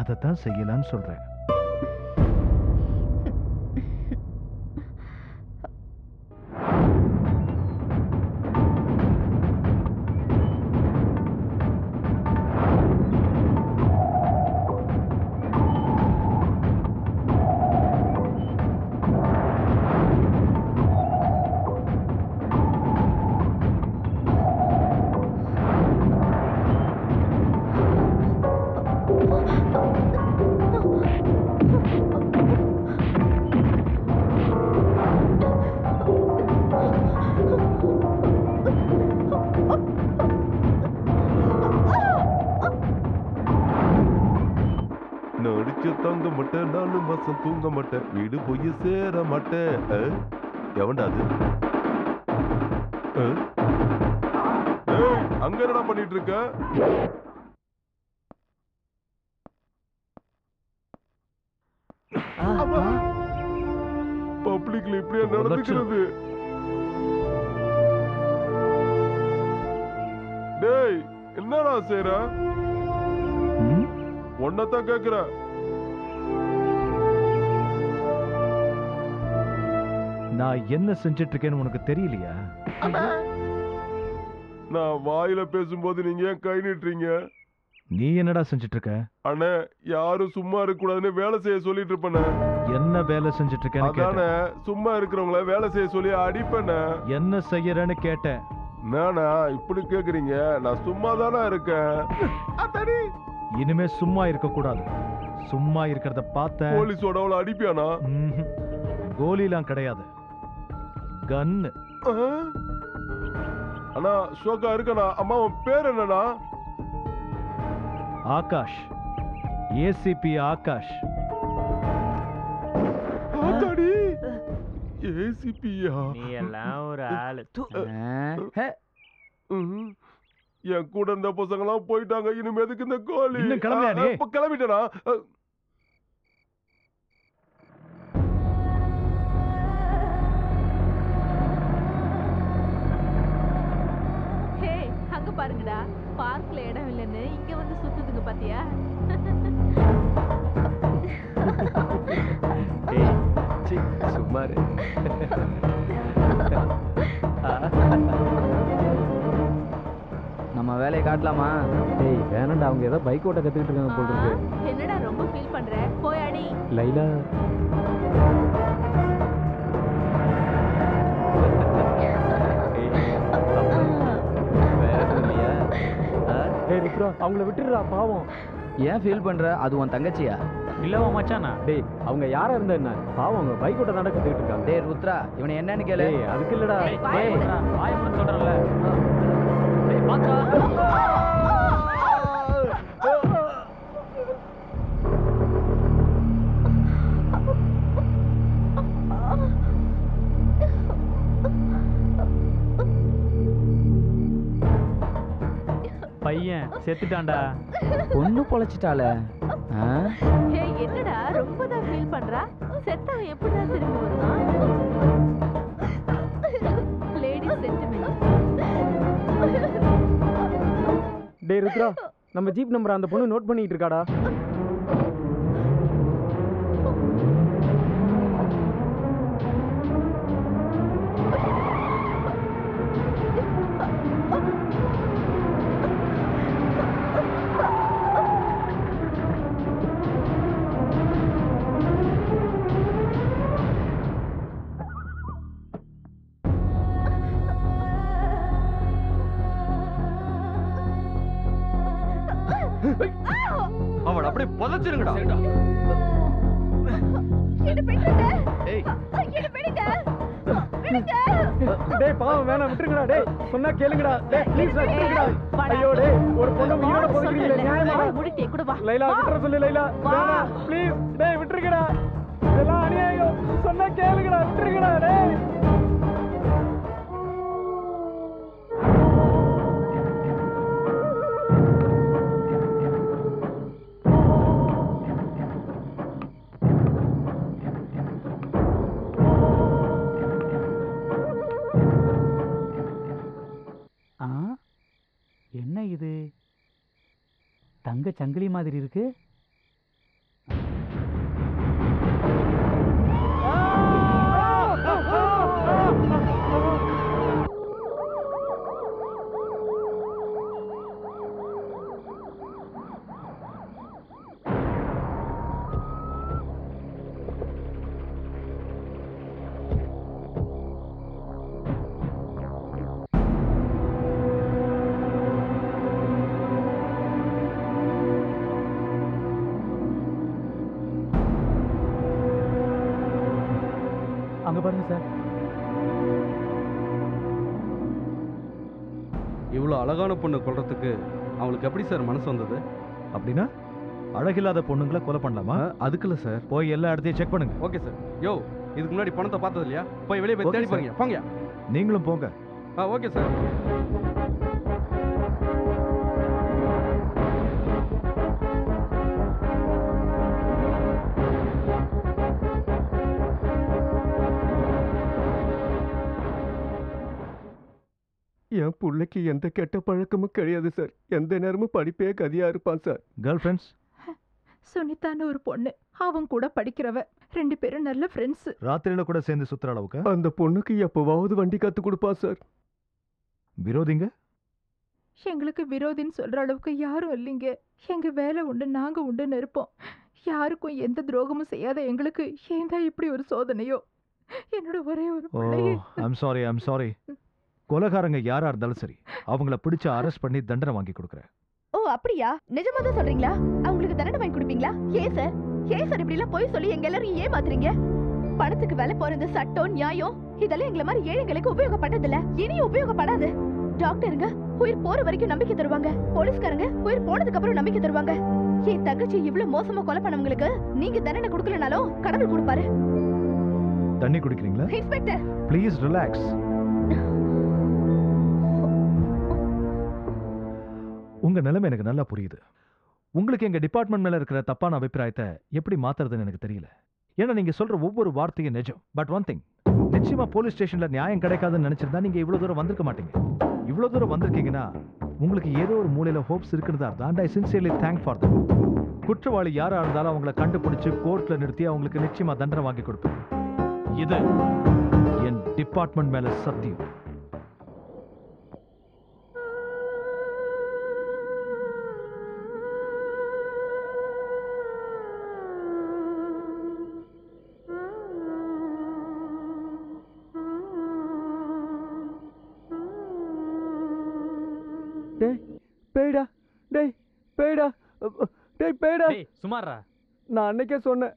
அதத்தான் செய்யலான்னு சொல்றேன். நடிச்சு தங்க மாட்டேன், 4 மாசம் தூங்க மாட்டேன், வீடு போய் சேர மாட்டேன். எவன்டா அது? அங்க என்னடா பண்ணிட்டு இருக்க? பப்ளிக்ல இப்படியா நடந்துக்கிறது? டேய் என்னடா செய்ற? ஒன்னதான் கேக்குற. நான் என்ன செஞ்சிட்டு இருக்கேன்னு உனக்கு தெரியலையா? நான் வாயில பேசும்போது நீங்க ஏன் கை நீட்டுறீங்க? நீ என்னடா செஞ்சிட்டு இருக்க? அண்ணே யாரும் சும்மா இருக்க கூடாதுன்னு வேலை செய்ய சொல்லிட்டு இருப்பேன். என்ன வேலை செஞ்சிட்டு இருக்கேன்னு அதானே கேட்டேன். சும்மா இருக்கிறவங்கள வேலை செய்ய சொல்லி அடிப்பேன். என்ன செய்யறேன்னு கேட்டேன். நானா இப்படி கேக்குறீங்க? நான் சும்மா தானே இருக்கேன். இனிமே சும்மா இருக்க கூடாது. சும்மா இருக்கிறத பார்த்த போலீஸோட அவளை அடிப்பியானா? கோலிலாம் கிடையாது, கன்னு. அண்ணா ஷோக்கா இருக்கண்ணா. அம்மா உன் பேர் என்னண்ணா? ஆகாஷ், ஏசிபி ஆகாஷ். ஏசிபியா? நீ எல்லாம் ஒரு ஆளு. என் கூட இருந்த பசங்க எல்லாம் போயிட்டாங்க. இனிமே எதுக்கு இந்த கோலி? இன்னும் கிளம்பியா நீ? இப்ப கிளம்பிட்டேனா? ஹே, அங்க பாருங்கடா, பார்க்ல இடம் இல்லைன்னு இங்க வந்து சுத்துதுங்க பாத்தியா? சும்மா நம்ம வேலையை காட்டலாமா? டேய் வேணாண்டா, அவங்க ஏதோ பைக் ஓட்ட கத்துக்கிட்டு இருக்காங்க போல இருக்கு. என்னடா ரொம்ப ஃபீல் பண்ற? போய் அடி. லைலா அவங்கள விட்டுடுறா பாவம். ஏன் ஃபீல் பண்ற? அது உன் தங்கச்சியா? இல்லவா மச்சானா? டேய் அவங்க யாரா இருந்தா என்ன, பாவம் அவங்க பைக் ஓட்ட நடக்க கத்துக்கிட்டு இருக்காங்க. டேய் ருத்ரா, இவனை என்னன்னு கேளு. அதுக்கு இல்லடா. டேய் வாய் மூட சொல்றல. டேய் பாத்தா பையன் செத்துட்டான்டா. பொண்ணு பொழைச்சிட்டாளே. ஹே, என்னடா ரொம்ப தான் ஃபீல் பண்றா? செத்தவன் எப்படிதான் திரும்பி வருவான்? Lady sentiment. டேய் ருத்ரா, நம்ம ஜீப் நம்பர் அந்த பொண்ணு நோட் பண்ணிட்டு இருக்காடா. அவளை அப்படியே புதைச்சிருங்கடா. டேய் பாவம் வேணாம், விட்டுருங்கடா. டேய் சொன்னா கேளுங்கடா. டேய் ப்ளீஸ் விட்டுருங்கடா. ஐயோ டேய், ஒரு பொண்ணு உயிரோட போகிறீங்களே, நியாயமா? முடிட்டே கூட வா. லைலா விட்டுற சொல்லு லைலா. வேணாம் ப்ளீஸ். டேய் விட்டுருங்கடா. இதெல்லாம் அநியாயம். சொன்னா கேளுங்கடா, விட்டுருங்கடா. டேய் என்ன இது? தங்க சங்கிலி மாதிரி இருக்கு. அங்க பாருங்க சார். இவ்வளோ அழகான பொண்ணு கொல்றதுக்கு அவங்களுக்கு எப்படி சார் மனசு வந்தது? அப்படின்னா அழகில்லாத பொண்ணுங்களை கொலை பண்ணலாமா? அதுக்குல்ல சார். போய் எல்லா இடத்தையும் செக் பண்ணுங்க. Okay sir. யோ, இதுக்கு முன்னாடி பணத்தை பார்த்தது இல்லையா? போய் வெளியே போய் Okay, தேடி sir. பாருங்க. போங்க. நீங்களும் போங்க. Okay sir. என் பிள்ளைக்கு எந்த கெட்ட பழக்கமும் கிடையாது சார். எந்த நேரமும் படிப்பே கதியா இருப்பான் சார். Girl friends? சுனிதான்னு ஒரு பொண்ணு, அவன் கூட படிக்கிறவ. 2 பேரும் நல்ல ஃப்ரெண்ட்ஸ். ராத்திரியில கூட சேர்ந்து சுத்துற அளவுக்கு? அந்த பொண்ணுக்கு எப்பவாவது வண்டி கத்து கொடுப்பா சார். விரோதிங்க? எங்களுக்கு விரோதின்னு சொல்ற அளவுக்கு யாரும் இல்லைங்க. எங்க வேலை உண்டு, நாங்க உண்டுன்னு இருப்போம். யாருக்கும் எந்த துரோகமும் செய்யாத எங்களுக்கு ஏன் தான் இப்படி ஒரு சோதனையோ? என்னோட ஒரே ஒரு பிள்ளையே. I'm sorry. கொலைகாரங்க யாரா இருந்தாலும் சரி, அவங்கள பிடிச்சு அரெஸ்ட் பண்ணி தண்டனை வாங்கி கொடுக்குறேன். ஓ அப்படியா? நிஜமா தான் சொல்றீங்களா? அவங்களுக்கு தண்டனை வாங்கி கொடுப்பீங்களா? ஏன் சார் இப்படி எல்லாம் போய் சொல்லி எங்க எல்லாரும் ஏமாத்துறீங்க? பணத்துக்கு வேலை போறது சட்டம் நியாயம் இதெல்லாம் எங்களை மாதிரி ஏழைங்களுக்கு உபயோகப்பட்டதில்ல, இனியும் உபயோகப்படாது. டாக்டருங்க உயிர் போற வரைக்கும் நம்பிக்கை தருவாங்க, போலீஸ்காரங்க உயிர் போனதுக்கு அப்புறம் நம்பிக்கை தருவாங்க. என் தங்கச்சி இவ்வளவு மோசமா கொலை பண்ணவங்களுக்கு நீங்க தண்டனை கொடுக்கலனாலும் கடவுள் கொடுப்பாரு. தண்ணி குடிக்கிறீங்களா? Inspector please relax. உங்க நிலைமை எனக்கு நல்லா புரியுது. உங்களுக்கு எங்க டிபார்ட்மெண்ட் மேல இருக்கிற தப்பான அபிப்பிராயத்தை எப்படி மாத்துறதுன்னு எனக்கு தெரியல. ஏன்னா நீங்க சொல்ற ஒவ்வொரு வார்த்தையும் நிஜம். பட் ஒன் திங், நிச்சயமா போலீஸ் ஸ்டேஷன்ல நியாயம் கிடைக்காதுன்னு நினைச்சிருந்தா நீங்க இவ்வளவு தூரம் வந்திருக்க மாட்டீங்க. இவ்வளவு தூரம் வந்திருக்கீங்கன்னா உங்களுக்கு ஏதோ ஒரு மூலையில ஹோப்ஸ் இருக்குன்னு அர்த்தம். ஐ சின்சியர்லி தேங்க் ஃபார் தட். குற்றவாளி யாரா இருந்தாலும் அவங்களை கண்டுபிடிச்சு கோர்ட்ல நிறுத்தி அவங்களுக்கு நிச்சயமா தண்டனை வாங்கி கொடுப்பேன். இது என் டிபார்ட்மெண்ட் மேல சத்தியம். பேய்டா, டேய் பேய்டா, டேய் பேய்டா. சுமாரா, நான் அன்னைக்கே சொன்னேன்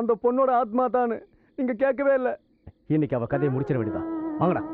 அந்த பொண்ணோட ஆத்மா தானு. நீங்க கேட்கவே இல்லை. இன்னைக்கு அவ கதையை முடிச்சிட வேண்டியதான். வாங்கடா.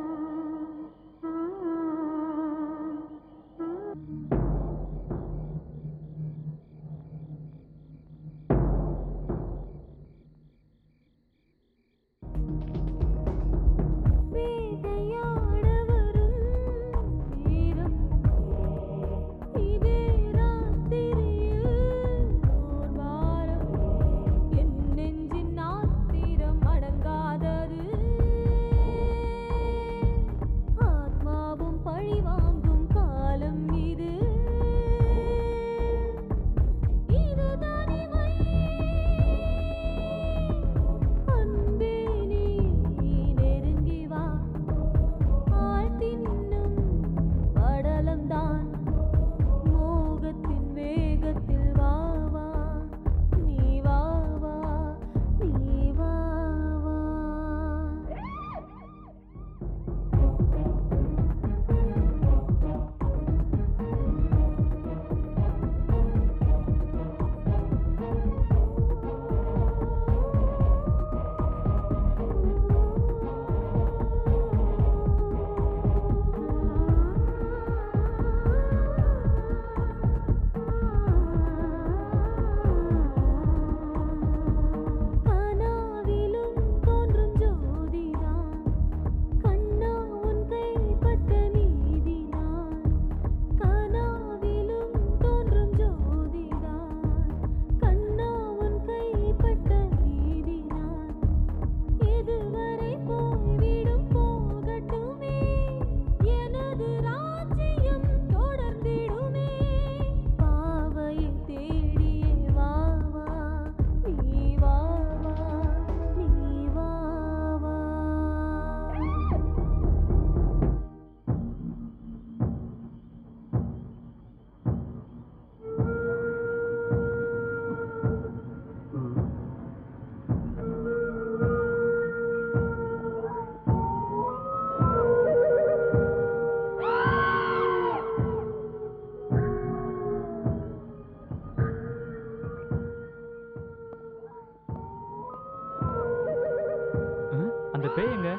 அந்த பேய் எங்க?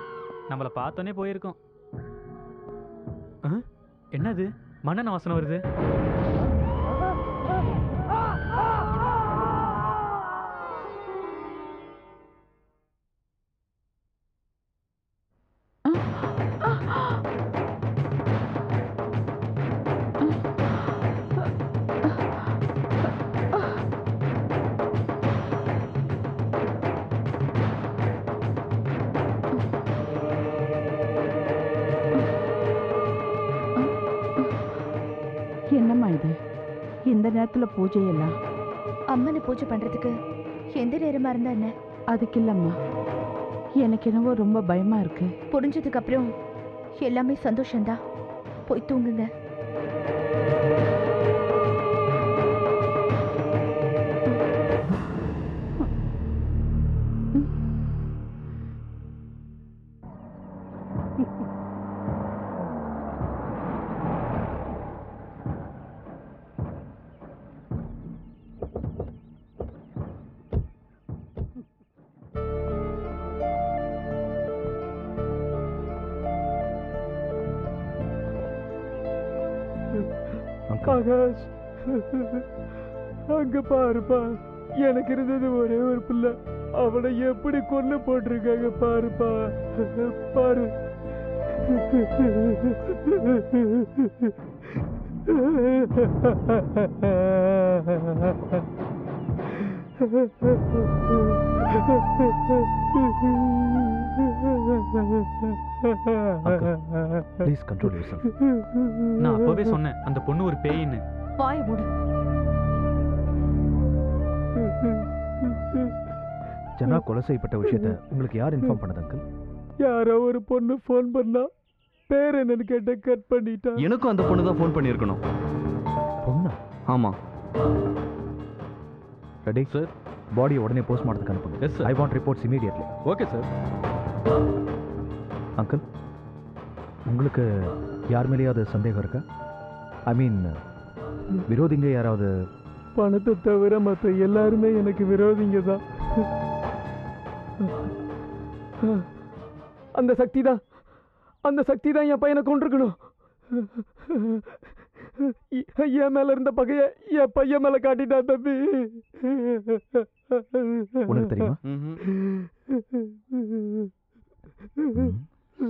நம்மள பார்த்தோன்னே போயிருக்கோம். என்னது மண்ணெண்ணெய் வாசனை வருது? எந்த நேரத்துல பூஜை எல்லாம்? அம்மனை பூஜை பண்றதுக்கு எந்த நேரமா இருந்தா என்ன? அதுக்கு இல்லம்மா, எனக்கு என்னவோ ரொம்ப பயமா இருக்கு. புரிஞ்சதுக்கு அப்புறம் எல்லாமே சந்தோஷம்தான். போய் தூங்குங்க. ஆகாஷ், அங்க பாருப்பா, எனக்கு இருந்தது ஒரே ஒரு பிள்ளை, அவனை எப்படி கொண்டு போட்டிருக்காங்க பாருப்பா, பாரு. Please control yourself. நான் அப்பவே சொன்னேன் அந்த பொண்ணு ஒரு பேயின்னு. வாய் மூடு. ஜனா கொலை செய்யப்பட்ட விஷயத்தை உங்களுக்கு யார் இன்ஃபார்ம் பண்ணது அங்கிள்? யாரோ ஒரு பொண்ணு ஃபோன் பண்ணா, பேர் என்னன்னு கேட்ட கட் பண்ணிட்டா. எனக்கும் அந்த பொண்ணு தான் ஃபோன் பண்ணியிருக்கணும். பொண்ணா? ஆமா. ரெடி சார், பாடி உடனே போஸ்ட்மார்ட்டத்துக்கு அனுப்புங்க. Yes sir. I want reports immediately. Okay sir. Uncle, உங்களுக்கு யார் மேலேயாவது சந்தேகம் இருக்கா? ஐ மீன், விரோதிங்க யாராவது? பணத்தை தவிர மற்ற எல்லாருமே எனக்கு விரோதிங்க தான். அந்த சக்தி தான், அந்த சக்தி தான் என் பையனை கொண்டிருக்கணும். என் மேல இருந்த பகைய என் பையன் மேல காட்டிட்டா தம்பி. உனக்கு தெரியுமா?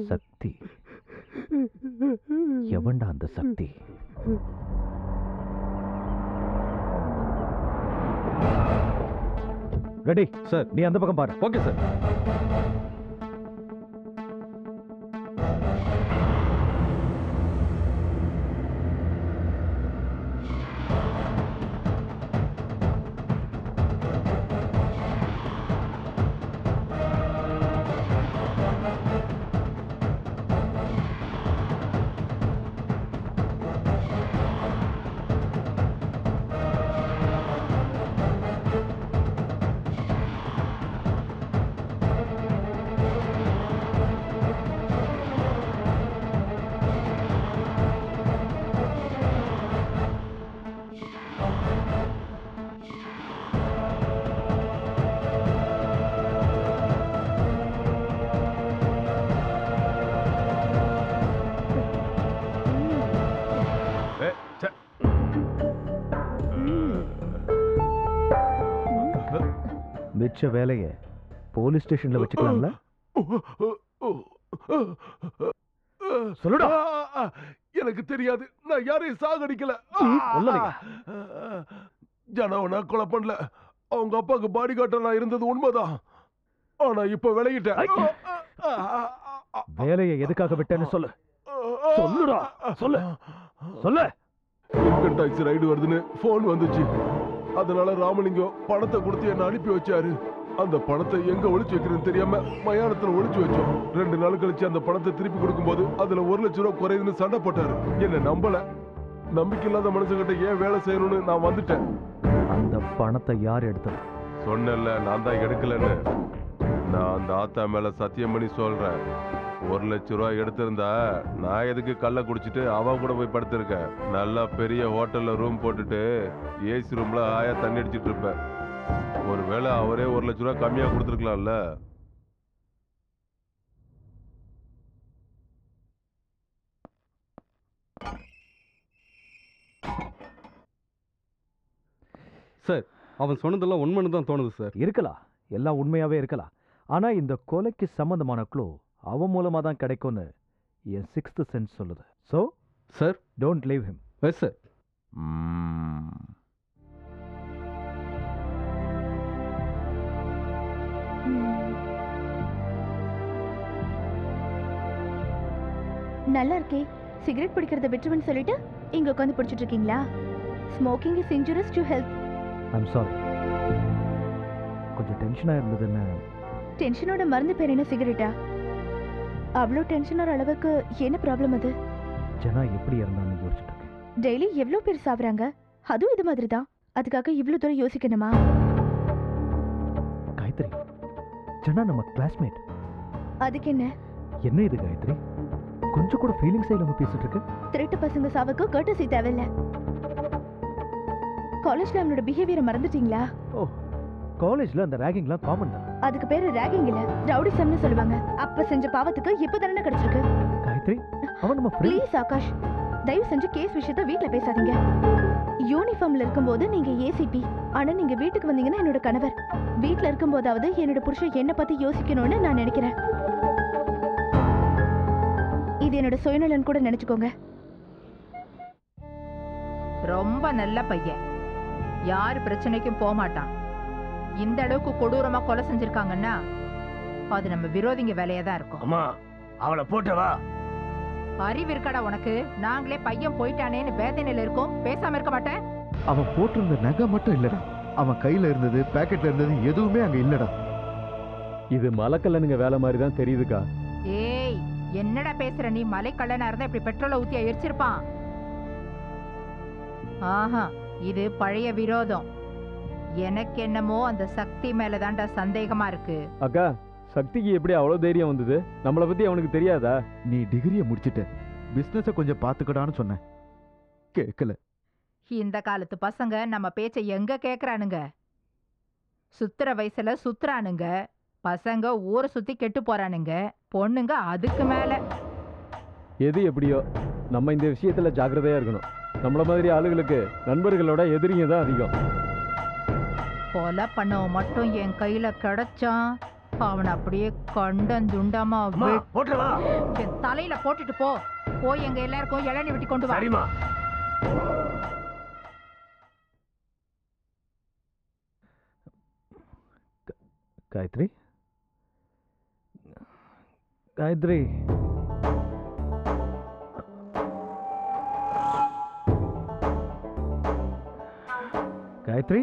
சக்தி எவன்டா அந்த சக்தி? ரெடி சார், நீ அந்த பக்கம் பாரு. Okay sir. மிச்ச வேலையை போலீஸ் ஸ்டேஷன்ல வச்சுக்கலாம்ல? சொல்லுடா. எனக்கு தெரியாது, நான் யாரையும் சாகடிக்கல. ஜனவனா கொலை பண்ணல. அவங்க அப்பாவுக்கு பாடி கார்டா நான் இருந்தது உண்மைதான். ஆனா இப்ப விலகிட்டேன். வேலையை எதுக்காக விட்டேன்னு சொல்லு. சொல்லுடா, சொல்லு சொல்லு. இன்கம் டாக்ஸ் ரைடு வருதுன்னு போன் வந்துச்சு. அதனால ராமலிங்கம் பணத்தை கொடுத்து என்ன அனுப்பி வச்சாரு. அந்த பணத்தை எங்க ஒளிச்சு வைக்கிறேன்னு தெரியாம மயானத்துல ஒளிச்சு வச்சோம். 2 நாள் கழிச்சு அந்த பணத்தை திருப்பி கொடுக்கும்போது அதுல 1 லட்சம் ரூபாய் குறையுதுன்னு சண்டை போட்டாரு. என்ன நம்பல. நம்பிக்கை இல்லாத மனுஷங்கிட்ட ஏன் வேலை செய்யணும்னு நான் வந்துட்டேன். அந்த பணத்தை யார் எடுத்தது? சொன்னல, நான் தான் எடுக்கலன்னு. நான் அந்த ஆத்தா மேல சத்தியம் பண்ணி சொல்றேன். 1 லட்சம் ரூபாய் எடுத்திருந்தா நான் எதுக்கு கள்ள குடிச்சிட்டு அவ கூட போய் படுத்திருக்கேன். நல்லா பெரிய ஹோட்டல்ல ரூம் போட்டுட்டு ஏசி ரூம்ல ஆயா தண்ணி அடிச்சிட்டு இருப்பேன். ஒருவேளை அவரே 1 லட்சம் ரூபாய் கம்மியா கொடுத்துருக்கலாம்ல. சார், அவன் சொன்னதெல்லாம் உண்மைன்னு தான் தோணுது சார். இருக்கலாம், எல்லாம் உண்மையாவே இருக்கலாம். ஆனா இந்த கொலைக்கு சம்பந்தமான க்ளூ அவன் மூலமா தான் கிடைக்கும்னு என் 6th சென்ஸ் சொல்லுது. So sir, don't leave him. Yes sir. நல்லா இருக்கே. சிகரெட் பிடிக்கிறத விட்டுருன்னு சொல்லிட்டு இங்க உட்காந்து பிடிச்சிட்டு இருக்கீங்களா? Smoking is injurious to health. I'm sorry. கொஞ்சம் டென்ஷனாக இருந்ததுன்னு. டென்ஷனோட மருந்து பேர் என்ன? சிகரெட்டா? அவ்வளோ டென்ஷன் வர அளவுக்கு என்ன ப்ராப்ளம் அது? ஜனா எப்படி இருந்தான்னு யோசிச்சுட்டு இருக்கேன். டெய்லி எவ்வளோ பேர் சாப்பிட்றாங்க, அதுவும் இது மாதிரி தான். அதுக்காக இவ்வளோ தூரம் யோசிக்கணுமா? காயத்ரி, ஜனா நம்ம கிளாஸ்மேட். அதுக்கு என்ன? என்ன இது காயத்ரி, கொஞ்சம் கூட ஃபீலிங்ஸே இல்லாம பேசிட்டு இருக்க? திருட்டு பசங்க சாவுக்கு கர்ட்டசி தேவையில்ல. காலேஜ்ல அவனோட பிஹேவியரை மறந்துட்டீங்களா? ஓ, காலேஜ்ல அந்த ராகிங்லாம் காமன் தான். அதுக்கு பேரு ராகிங் இல்ல, ரவுடிசம்னு சொல்லுவாங்க. அப்ப செஞ்ச பாவத்துக்கு இப்ப தண்டனை கிடைச்சிருக்கு. காயத்ரி, அவன் நம்ம ஃப்ரெண்ட். ப்ளீஸ் ஆகாஷ், தயவு செஞ்சு கேஸ் விஷயத்தை வீட்ல பேசாதீங்க. யூனிஃபார்ம்ல இருக்கும்போது நீங்க ஏசிபி, ஆனா நீங்க வீட்டுக்கு வந்தீங்கன்னா என்னோட கணவர். வீட்ல இருக்கும்போதாவது என்னோட புருஷன் என்ன பத்தி யோசிக்கணும்னு நான் நினைக்கிறேன். இது என்னோட சுயநலன் கூட நினைச்சுக்கோங்க. ரொம்ப நல்ல பையன், யாரு பிரச்சனைக்கும் போக மாட்டான். இந்த அளவுக்கு கொடூரமா கொலை செஞ்சிருக்காங்கன்னா அது நம்ம விரோதிங்க வேலையா தான் இருக்கும். அம்மா, அவளை போட்டவா? அறிவு இருக்காடா உனக்கு? நாங்களே பையன் போயிட்டானேன்னு வேதனையில இருக்கோம், பேசாம இருக்க மாட்டேன். அவன் போட்டிருந்த நகை மட்டும் இல்லடா, அவன் கையில இருந்தது பேக்கெட்ல இருந்தது எதுவுமே அங்க இல்லடா. இது மலக்கல்லனுங்க வேலை மாதிரி தான் தெரியுதுக்கா. ஏய், என்னடா பேசுற நீ? மலை கள்ளனா இருந்தா இப்படி பெட்ரோலை ஊத்தி எரிச்சிருப்பான். ஆஹா, இது பழைய விரோதம். எனக்கு என்னமோ அந்த சக்தி மேலதான்டா சந்தேகமா இருக்கு. அக்கா, சக்திக்கு எப்படி அவ்வளவு தைரியம் வந்தது? நம்மளை பத்தி அவனுக்கு தெரியாதா? நீ டிகிரியை முடிச்சிட்ட, பிசினஸ கொஞ்சம் பாத்துக்கடான்னு சொன்னேன், கேட்கல. இந்த காலத்து பசங்க நம்ம பேச்சை எங்க கேக்குறானுங்க? சுத்துற வயசுல சுத்துறானுங்க. பசங்க ஊரை சுத்தி கெட்டு போறானுங்க, பொண்ணுங்க அதுக்கு மேல. எது எப்படியோ நம்ம இந்த விஷயத்துல ஜாக்கிரதையா இருக்கணும். நம்மள மாதிரி ஆளுகளுக்கு நண்பர்களோட எதிரிங்க தான் அதிகம். கொலை பண்ணவன் மட்டும் என் கையில கிடைச்சான், அவன் அப்படியே கண்டந்துண்டமா என் தலையில போட்டுட்டு போ. போய் எங்க எல்லாருக்கும் இளநீ வெட்டி கொண்டு வா. காயத்ரி, காயத்ரி, காயத்ரி,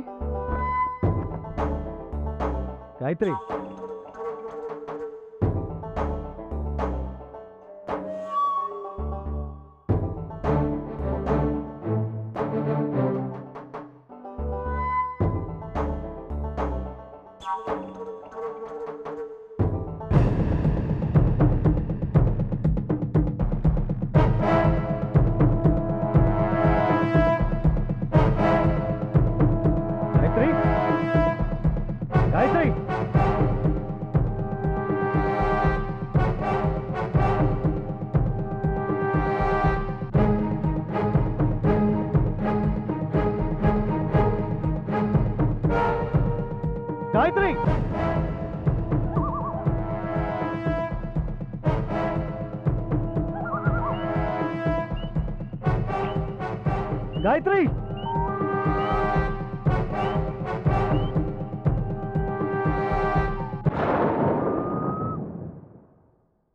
காயத்ரி, காயத்ரி, காயத்ரி,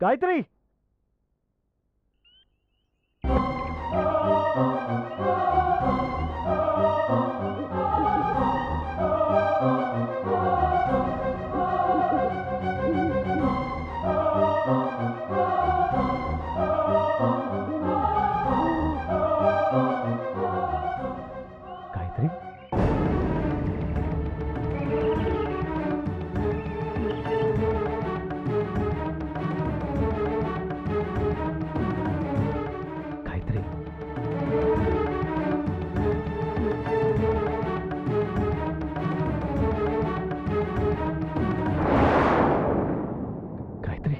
காயத்ரி, காயத்ரி, காயத்ரி, காயத்ரி, காயத்ரி,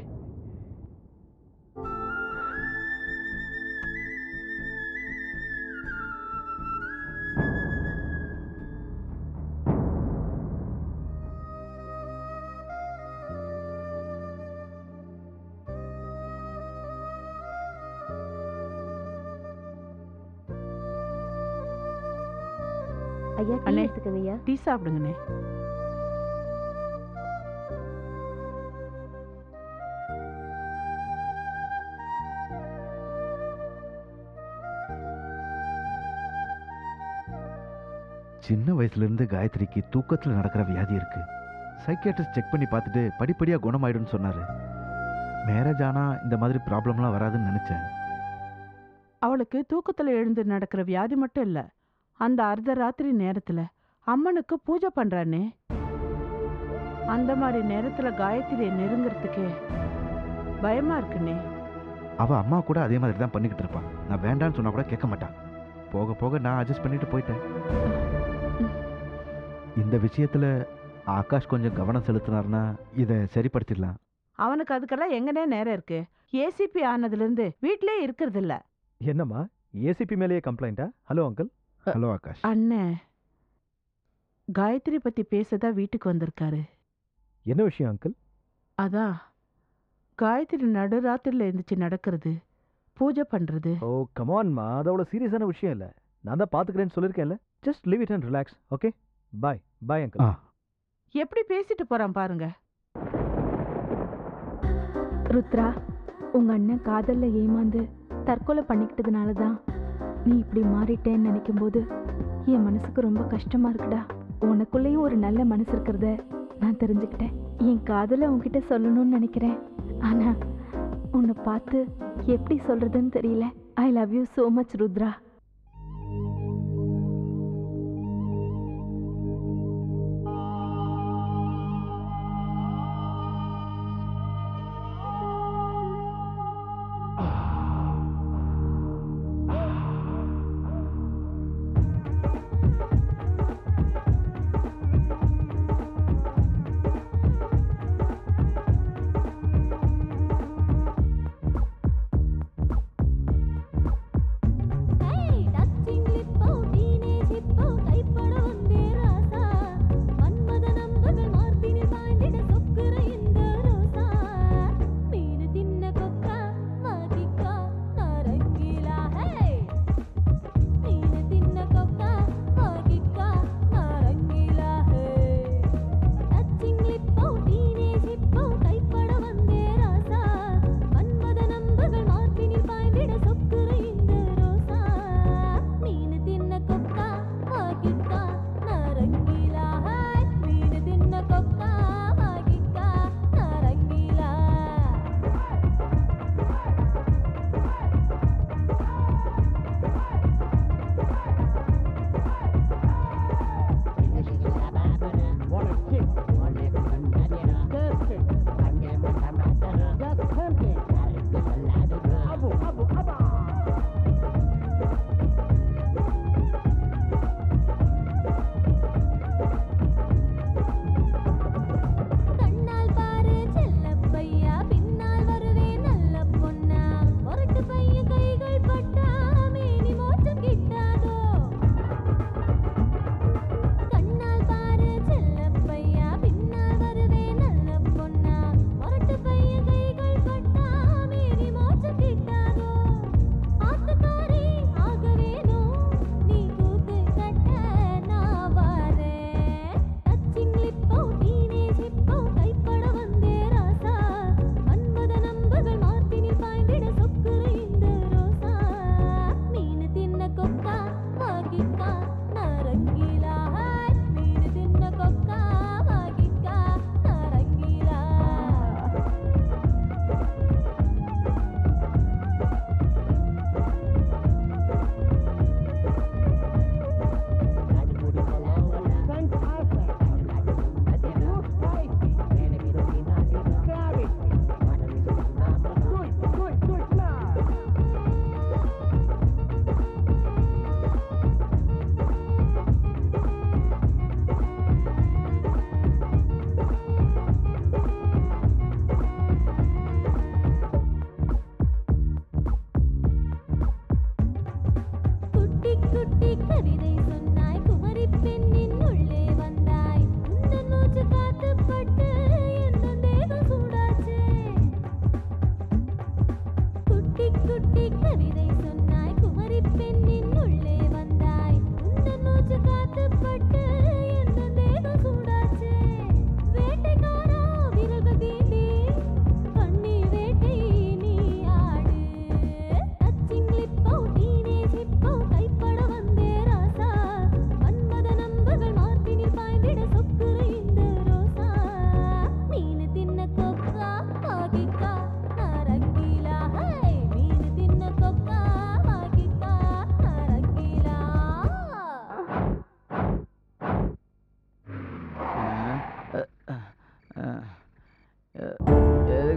ஐயா, டீ எடுத்துக்கங்க ஐயா. டீ சாப்பிடுங்கண்ணே. சின்ன வயசுலேருந்து காயத்ரிக்கு தூக்கத்தில் நடக்கிற வியாதி இருக்கு. சைக்கியாட்ரிஸ்ட் செக் பண்ணி பார்த்துட்டு படிப்படியாக குணமாயிடும்னு சொன்னார். மேரேஜ் ஆனால் இந்த மாதிரி ப்ராப்ளம்லாம் வராதுன்னு நினச்சேன். அவளுக்கு தூக்கத்தில் எழுந்து நடக்கிற வியாதி மட்டும் இல்லை, அந்த அர்த்தராத்திரி நேரத்தில் அம்மனுக்கு பூஜை பண்ணுறானே, அந்த மாதிரி நேரத்தில் காயத்ரியை நெருங்கிறதுக்கே பயமாக இருக்குண்ணே. அவள் அம்மா கூட அதே மாதிரி தான் பண்ணிக்கிட்டு இருப்பான். நான் வேண்டான்னு சொன்னால் கூட கேட்க மாட்டான். போக போக நான் அட்ஜஸ்ட் பண்ணிட்டு போயிட்டேன். இந்த விஷயத்தில் ஆகாஷ் கொஞ்சம் கவனம் செலுத்தினார்னா இதை சரிப்படுத்திடலாம். அவனுக்கு அதுக்கெல்லாம் எங்கனே நேரம் இருக்கு. ஏசிபி ஆனதுலேருந்து வீட்டிலே இருக்கிறது இல்ல. என்னம்மா ஏசிபி மேலேயே கம்ப்ளைண்டா? Hello uncle. ஹலோ ஆகாஷ். அண்ணே, காயத்ரி பற்றி பேசதா வீட்டுக்கு வந்திருக்காரு. என்ன விஷயம் அங்கிள்? அதான் காயத்ரி நடுராத்திரியில் எழுந்துச்சு நடக்கிறது, பூஜை பண்ணுறது. ஓ கமான்மா, அது அவ்வளோ சீரியஸான விஷயம் இல்லை. நான் தான் பார்த்துக்கிறேன்னு சொல்லியிருக்கேன்ல. Just leave it and relax. Okay bye. Bye uncle. எப்படி பேசிட்டு போகிறான் பாருங்க. ருத்ரா, உங்க அண்ணன் காதல்ல ஏமாந்து தற்கொலை பண்ணிக்கிட்டதுனால தான் நீ இப்படி மாறிட்டேன்னு நினைக்கும் போது என் மனசுக்கு ரொம்ப கஷ்டமா இருக்குடா. உனக்குள்ளேயும் ஒரு நல்ல மனசு இருக்கிறத நான் தெரிஞ்சுக்கிட்டேன். என் காதலை உன்கிட்ட சொல்லணும்னு நினைக்கிறேன், ஆனா உன்னை பார்த்து எப்படி சொல்றதுன்னு தெரியல. I love you so much Rudra. Hey!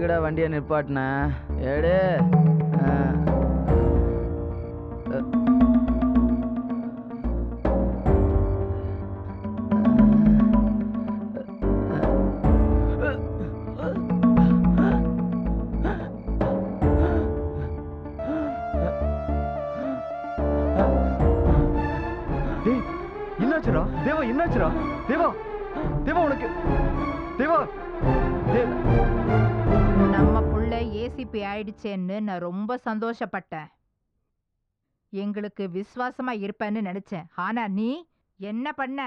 எதுக்குடா வண்டியை நிப்பாட்டின? ஏடு என்னாச்சுடா தேவா? என்னாச்சுடா தேவா? தேவா உனக்கு தேவா நம்ம புள்ள ஏசிபி ஆயிடுச்சேன்னு நான் ரொம்ப சந்தோஷப்பட்டேன். எங்களுக்கு விசுவாசமா இருப்பேன்னு நினைச்சேன். ஆனா நீ என்ன பண்ண?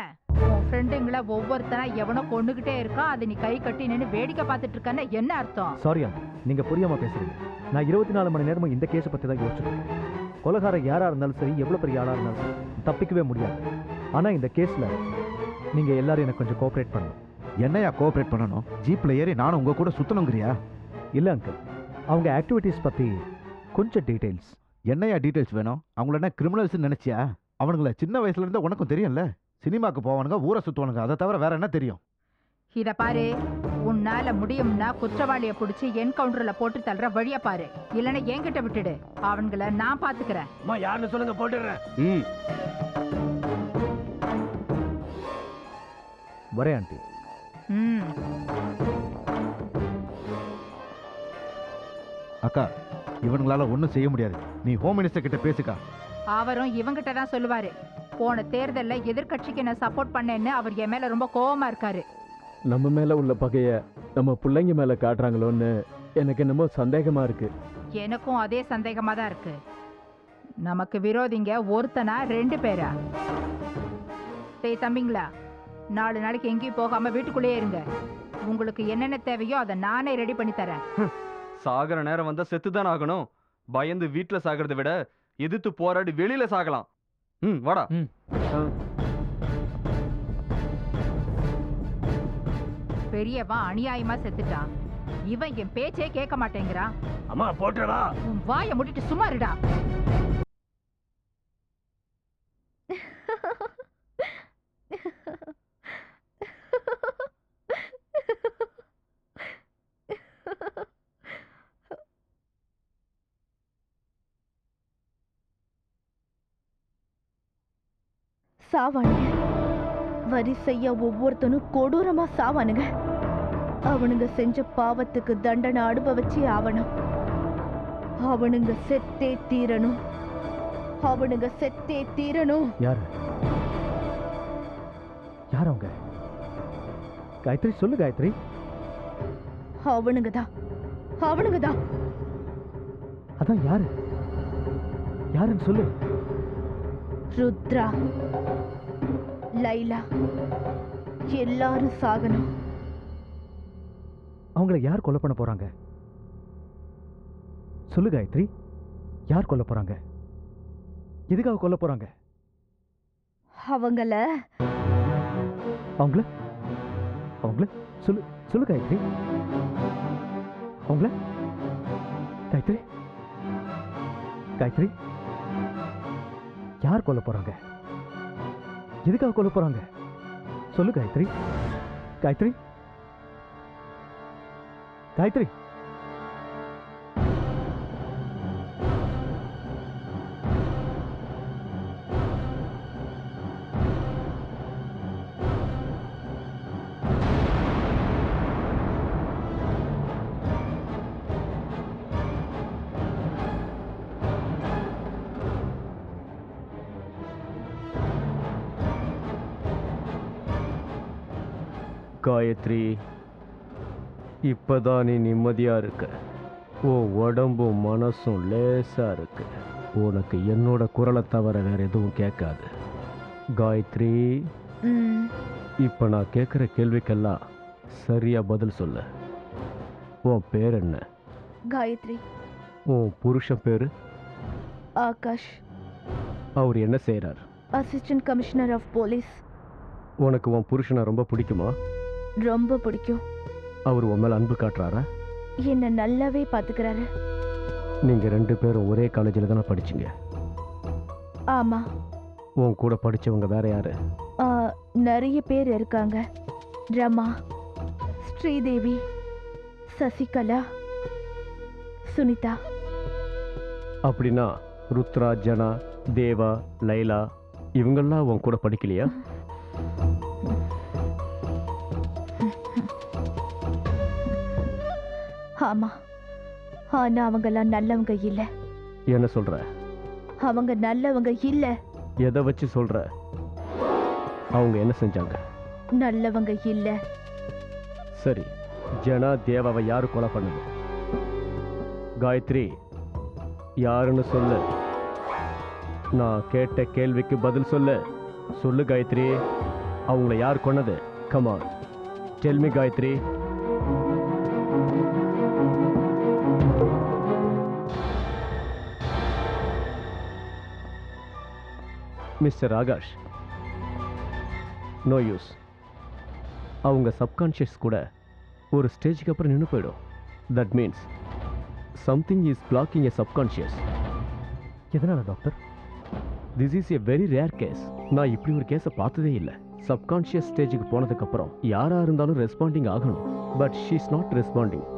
உன் ஃப்ரெண்டுங்களை ஒவ்வொருத்தனா எவனோ கொண்டுகிட்டே இருக்கான், அதை நீ கை கட்டி நின்று வேடிக்கை பார்த்துட்டு இருக்கன்னு என்ன அர்த்தம்? சாரி அங்கிள், நீங்க புரியாம பேசுறீங்க. நான் 24 மணி நேரமும் இந்த கேஸை பத்தி தான் யோசிச்சுட்டு இருக்கேன். கொலைகாரன் யாரா இருந்தாலும் சரி, எவ்வளவு பெரிய ஆளா இருந்தாலும் சரி, தப்பிக்கவே முடியாது. ஆனா இந்த கேஸ்ல நீங்க எல்லாரும் எனக்கு கொஞ்சம் கோஆபரேட் பண்ணணும். என்னையா கோஆபரேட் பண்ணணும்? ஜீப்ல ஏறி நானும் உங்க கூட சுத்தணுங்கிறியா? இல்ல அங்கிள், அவங்க ஆக்டிவிட்டீஸ் பத்தி கொஞ்சம் டீடைல்ஸ். என்னையா டீடைல்ஸ் வேணும்? அவங்கள என்ன கிரிமினல்ஸ் நினைச்சியா? அவனுங்கள சின்ன வயசுல இருந்து உனக்கும் தெரியும்ல. சினிமாக்கு போவானுங்க, ஊரை சுத்துவானுங்க, அதை தவிர வேற என்ன தெரியும்? இத பாரு, உன்னால முடியும்னா குற்றவாளியை பிடிச்சி என்கவுண்டர்ல போட்டு தள்ளுற வழிய பாரு. இல்லைன்னா என்கிட்ட விட்டுடு, அவன்களை நான் பாத்துக்கிறேன். யாருன்னு சொல்லுங்க, போட்டுடுறேன். வரேன் ஆண்டி. அக்கா, இவனுங்களால ஒன்றும் செய்ய முடியாது. நீ ஹோம் மினிஸ்டர் கிட்ட பேசுக்கா. அவரும் இவங்கிட்ட தான் சொல்லுவாரு. போன தேர்தல்ல எதிர்கட்சிக்கு நான் சப்போர்ட் பண்ணேன்னு அவர் என் மேல ரொம்ப கோவமா இருக்காரு. நம்ம மேல உள்ள பகைய நம்ம பிள்ளைங்க மேல காட்டுறாங்களோன்னு எனக்கு என்னமோ சந்தேகமா இருக்கு. எனக்கும் அதே சந்தேகமா தான் இருக்கு. நமக்கு விரோதிங்க ஒருத்தனா 2 பேரா? டேய் தம்பிங்களா, 4 நாளைக்கு எங்கேயும் போகாம வீட்டுக்குள்ளேயே இருங்க. உங்களுக்கு என்னென்ன தேவையோ அதை நானே ரெடி பண்ணி தரேன். சாகர நேரம் வந்தா செத்துதான் ஆகணும். பயந்து வீட்டுல சாகிறத விட எதிர்த்து போராடி வெளியில சாகலாம். வாடா. பெரியவன் அநியாயமா செத்துட்டான். இவன் என் பேச்சே கேட்க மாட்டேங்கிறான். அம்மா போட்டுடா. உன் வாயை மூடிட்டு சும்மா இருடா. சாவானுங்க. வரிசையா ஒவ்வொருத்தனும் கொடூரமா சாவானுங்க. அவனுங்க செஞ்ச பாவத்துக்கு தண்டனை அனுபவிச்சே ஆவணும். அவனுங்க செத்தே தீரணும். அவனுங்க செத்தே தீரணும். யாரு? யார் அவங்க? காயத்ரி, சொல்லு காயத்ரி. அவனுங்க தான், அவனுங்க தான். அதான் யாரு? யாருன்னு சொல்லு. ருத்ரா, லைலா, எல்லாரும் சாகணும். அவங்கள யார் கொலை பண்ண போறாங்க? சொல்லு காயத்ரி, யார் கொல்ல போறாங்க? எதுக்காக கொல்ல போறாங்க? அவங்கள அவங்கள அவங்கள சொல்லு, சொல்லு காயத்ரி. அவங்கள காயத்ரி, காயத்ரி, யார் கொல்ல போறாங்க? எதுக்காக கொல்ல போறாங்க? சொல்லு காயத்ரி. காயத்ரி, காயத்ரி. காயத்ரி, இப்பதான் நீ நிம்மதியா இருக்க. உன் உடம்பும் மனசும் லேசா இருக்கு. உனக்கு என்னோட குரலை தவிர வேற எதுவும் கேட்காது. காயத்ரி, இப்ப நான் கேட்குற கேள்விக்கெல்லாம் சரியா பதில் சொல்லு. உன் பேர் என்ன? காயத்ரி. உன் புருஷன் பேரு? ஆகாஷ். அவர் என்ன செய்யறார்? Assistant commissioner of police. உனக்கு உன் புருஷனை ரொம்ப பிடிக்குமா? ரொம்ப பிடிக்கும். அவர் உன் மேல அன்பு காட்டுறாரா? என்ன நல்லாவே பாத்துக்கிறாரு. நீங்க 2 பேரும் ஒரே காலேஜில் தானே படிச்சீங்க? ஆமா. உன் கூட படிச்சவங்க வேற யாரு? நிறைய பேர் இருக்காங்க. ரமா, ஸ்ரீதேவி, சசிகலா, சுனிதா. அப்படின்னா ருத்ரா, ஜனா, தேவா, லைலா இவங்கெல்லாம் உன் கூட படிக்கலையா? ஆமா, ஆனா அவங்கெல்லாம் நல்லவங்க இல்ல. என்ன சொல்ற? அவங்க நல்லவங்க இல்ல. எதை வச்சு சொல்ற? அவங்க என்ன செஞ்சாங்க? நல்லவங்க இல்ல. சரி, ஜனா, தேவாவை யாரு கொலை பண்ணது? காயத்ரி, யாருன்னு சொல்லு. நான் கேட்ட கேள்விக்கு பதில் சொல்லு. சொல்லு காயத்ரி, அவங்கள யார் கொன்னது? Come on, tell me Gayathri. Mister Akash, no use. அவங்க சப்கான்ஷியஸ் கூட ஒரு ஸ்டேஜுக்கு அப்புறம் நின்று போயிடும். That means something is blocking a subconscious. எதனால doctor? This is a very rare case. நான் இப்படி ஒரு கேஸை பார்த்ததே இல்லை. சப்கான்ஷியஸ் ஸ்டேஜுக்கு போனதுக்கப்புறம் யாராக இருந்தாலும் ரெஸ்பாண்டிங் ஆகணும். But she is not responding.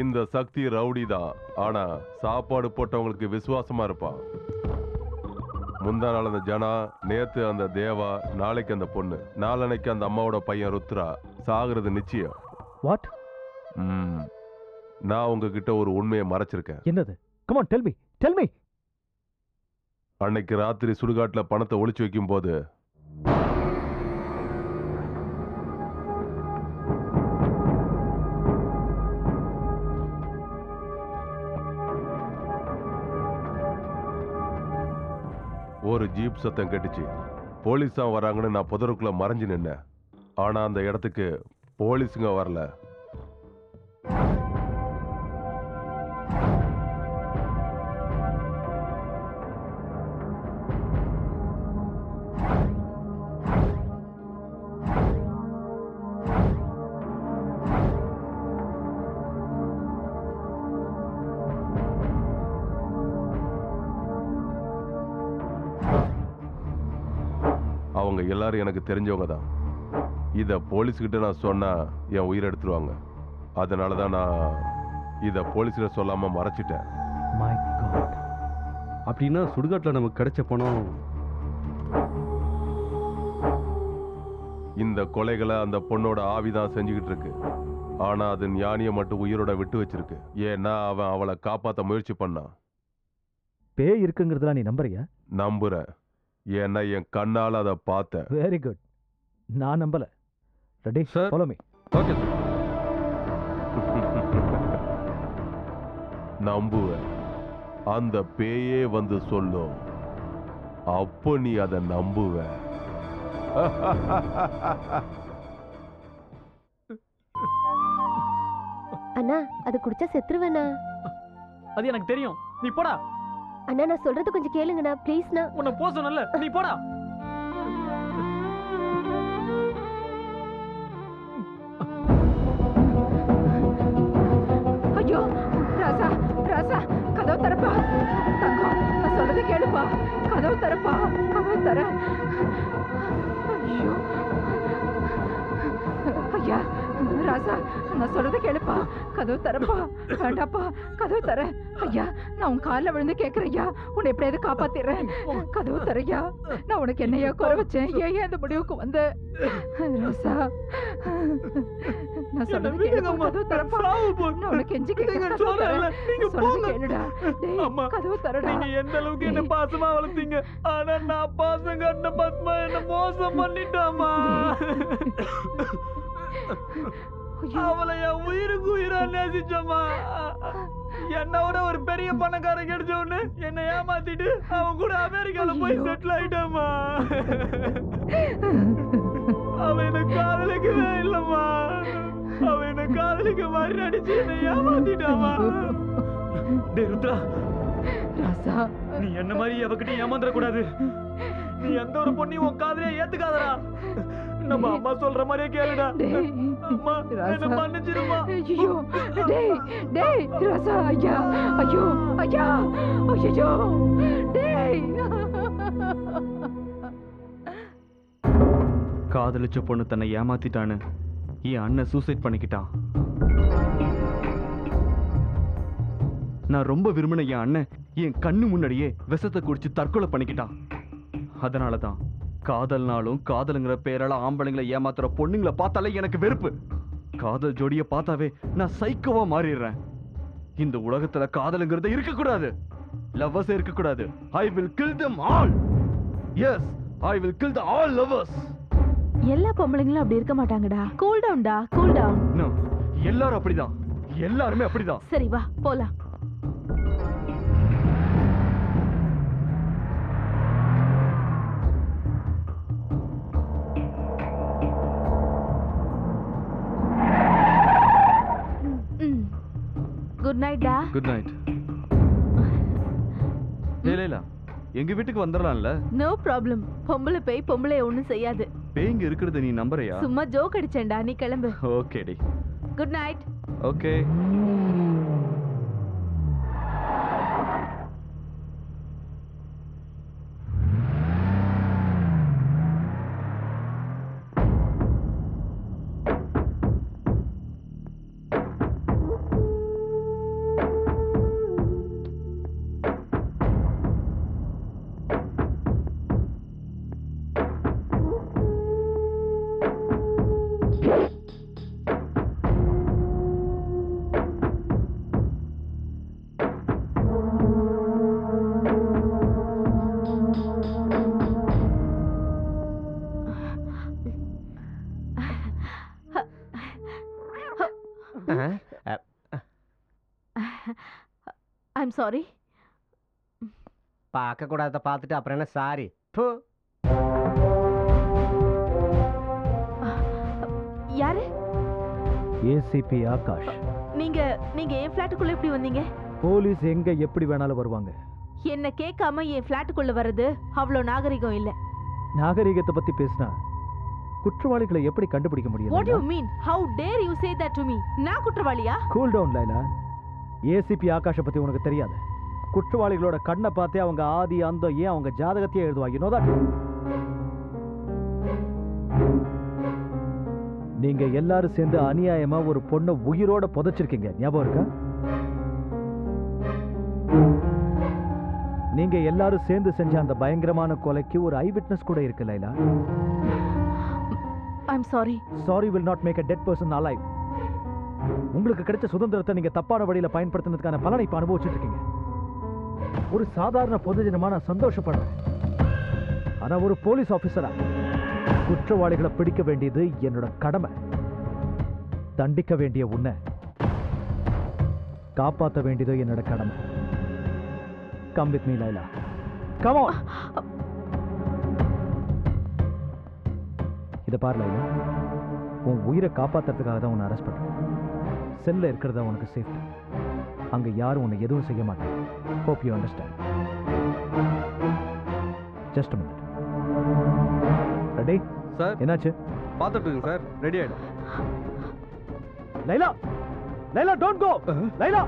இந்த சக்தி ரவுடி தான், ஆனா சாப்பாடு போட்டவங்களுக்கு விசுவாசமா இருப்பான். முந்தா நாள் அந்த ஜனா, நேத்து அந்த தேவா, நாளைக்கு அந்த பொண்ணு, நாளனைக்கு அந்த அம்மாவோட பையன் ருத்ரா சாகுறது நிச்சயம். வாட்? நான் உங்ககிட்ட ஒரு உண்மையை மறைச்சிருக்கேன். என்னது? Come on, tell me. அன்னைக்கு ராத்திரி சுடுகாட்டுல பணத்தை ஒளிச்சு வைக்கும் போது ஒரு ஜீப் சத்தம் கேட்டுச்சு. போலீஸா வராங்கன்னு நான் புதருக்குள்ள மறைஞ்சு நின்னேன். ஆனா அந்த இடத்துக்கு போலீஸுங்க வரல. அவங்க எல்லாரும் எனக்கு தெரிஞ்சவங்க தான். இதை போலீஸ்கிட்ட நான் சொன்னா என் உயிரை எடுத்துருவாங்க. அதனால தான் நான் இதை போலீஸ்கிட்ட சொல்லாம மறைச்சிட்டேன். My God. அப்படின்னா சுடுகாட்டில் நமக்கு கிடைச்ச பணம்? இந்த கொலைகளை அந்த பொண்ணோட ஆவிதான் செஞ்சுக்கிட்டு இருக்கு. ஆனா அது ஞானியை மட்டும் உயிரோட விட்டு வச்சிருக்கு. ஏன்னா அவன் அவளை காப்பாற்ற முயற்சி பண்ணான். பேய் இருக்குங்கிறதுலாம் நீ நம்புறியா? நம்புறேன். ஏன்னா என் கண்ணால் அதை பார்த்தேன். Very good. நான் நம்பல. ரெடி? Follow me. ஓகே. நம்புவேன். அந்த பேயே வந்து சொல்லும், அப்போ நீ அதை நம்புவ. அண்ணா, அது குடிச்சா செத்துருவேண்ணா. அது எனக்கு தெரியும். நீ போடா. அண்ணா, நான் சொல்றது கொஞ்சம் கேளுங்கண்ணா ப்ளீஸ்ண்ணா. உன்னை போக சொன்னல, நீ போடா. ஐயோ ராசா, ராசா, கதவு தரப்பா. தங்கம், நான் சொல்றது கேளுப்பா. கதவு தரப்பா, கதவு தர. ஐயோ ஐயா, ராசா, நான் சொல்றது கேளுப்பா. கதவு தரப்பா. வேண்டாப்பா, கதவு தர. ஐயா, நான் உன் காலில் விழுந்து கேட்கிறேன் ஐயா, உன்னை எப்படியாவது காப்பாத்திடுறேன். கதவு தரையா. நான் உனக்கு என்னையா குறை வச்சேன்? ஏன் இந்த முடிவுக்கு வந்த? ராசா, நான் சொல்றது கேளுப்பா. கதவு தரப்பா. நான் உனக்கு எஞ்சி கேட்கிறேன். சொல்றது கேளுடா. டேய், கதவு தரடா. நீங்க எந்த அளவுக்கு என்ன பாசமா வளர்த்தீங்க. ஆனா நான் பாசம் கட்ட பத்மா என்ன மோசம் பண்ணிட்டாமா. அவளை என் உயிருக்கு உயிரா நேசிச்சம்மா. என்னோட ஒரு பெரிய பணக்காரன் கிடைச்ச உடனே என்னை ஏமாத்திட்டு அவன் கூட அமெரிக்கால போய் செட்டில் ஆயிட்டாமா. அவன் என்ன காதலிக்கவே இல்லை. மாதிரி நடிச்சு என்னை ஏமாத்திட்டாமா. டேய் ருத்ரா, ராசா, நீ என்ன மாதிரி எவகிட்ட ஏமாந்துட கூடாது. நீ எந்த ஒரு பொண்ணையும் உன் காதலே ஏத்துக்காதடா. நம்ம அம்மா சொல்ற மாதிரியே கேளுடா. அம்மா என்ன மன்னிச்சிருமா. ஐயோ டேய் டேய் ராசா, ஐயா ஐயோ ஐயா ஐயோ டேய். காதலிச்ச பொண்ணு தன்னை ஏமாத்திட்டான்னு என் அண்ணன் சூசைட் பண்ணிக்கிட்டான். நான் ரொம்ப விரும்பின என் அண்ணன் என் கண்ணு முன்னாடியே விஷத்தை குடிச்சு தற்கொலை பண்ணிக்கிட்டான். அதனாலதான் காதல்னாலும் காதலுங்கிற பேரால ஆம்பளைங்களை ஏமாத்துற பொண்ணுங்களை பார்த்தாலே எனக்கு வெறுப்பு. காதல் ஜோடியை பார்த்தாவே நான் சைக்கோவா மாறிடுறேன். இந்த உலகத்துல காதலுங்கிறத இருக்கக்கூடாது, லவ்வர்ஸ் இருக்கக்கூடாது. I will kill them all. Yes, I will kill the all lovers. எல்லா பொம்பளைங்களும் அப்படி இருக்க மாட்டாங்கடா. கூல் டவுன்டா, கூல் டவுன். No, எல்லாரும் அப்படிதான், எல்லாருமே அப்படிதான். சரி வா போலாம். குட் நைட் டா. Good night. லைலா, எங்க வீட்டுக்கு வந்துடலாம்ல? No problem. பொம்பளை பேய் பொம்பளை ஒண்ணும் செய்யாது. பேய்ங்க இருக்கிறது நீ நம்புறியா? சும்மா ஜோக் அடிச்சேன்டா, நீ கிளம்பு. ஓகே டி. Good night. Okay. I'm sorry. பார்க்க கூடாத பார்த்துட்டு அப்புறம் என்ன சாரி? யாரு? ஏசிபி ஆகாஷ். நீங்க என் ஃபிளாட்டுக்குள்ள எப்படி வந்தீங்க? போலீஸ் எங்க எப்படி வேணாலும் வருவாங்க. என்ன கேட்காம என் ஃபிளாட்டுக்குள்ள வர்றது அவ்வளோ நாகரிகம் இல்ல. நாகரிகத்தை பத்தி பேசினா குற்றவாளிகளை எப்படி கண்டுபிடிக்க முடியும்? What do you mean? How dare you say that to me? நான் குற்றவாளியா? Cool down Laila. ஏசிபி ஆகாஷை பத்தி உனக்கு தெரியாது. குற்றவாளிகளோட கண்ணை பார்த்தே அவங்க ஆதி அந்தம் ஏன் அவங்க ஜாதகத்தையே எழுதுவாங்க. You know that? நீங்க எல்லாரும் சேர்ந்து அநியாயமா ஒரு பொண்ணை உயிரோட புதைச்சிருக்கீங்க, ஞாபகம் இருக்கா? நீங்க எல்லாரும் சேர்ந்து செஞ்ச அந்த பயங்கரமான கொலைக்கு ஒரு ஐ விட்னஸ் கூட இருக்கு Laila. I'm sorry. Sorry will not make a dead person alive. உங்களுக்கு கிடைச்ச சுதந்திரத்தை நீங்க தப்பான வழியில பயன்படுத்தினதுக்கான பலனை இப்ப அனுபவிச்சுட்டு இருக்கீங்க. ஒரு சாதாரண பொதுஜனமா நான் சந்தோஷப்படுறேன். ஆனா ஒரு போலீஸ் ஆபீசரா குற்றவாளிகளை பிடிக்க வேண்டியது என்னோட கடமை. தண்டிக்க வேண்டிய உன்னை காப்பாற்ற வேண்டியது என்னோட கடமை. Come with me, Laila. Come on. இதை பாரு லைலா, உன் உயிரை காப்பாத்துறதுக்காக தான் உன்னை அரெஸ்ட் பண்றேன். செல்ல இருக்கிறதா உனக்கு சேஃப்டி. அங்க யாரும் உன்னை எதுவும் செய்ய மாட்டாங்க. Hope you understand. Just a minute. Ready? Sir. என்னாச்சு? பார்த்துட்டு இருக்கேன் சார். ரெடி ஆயிடும். Laila, Laila, don't go. Laila.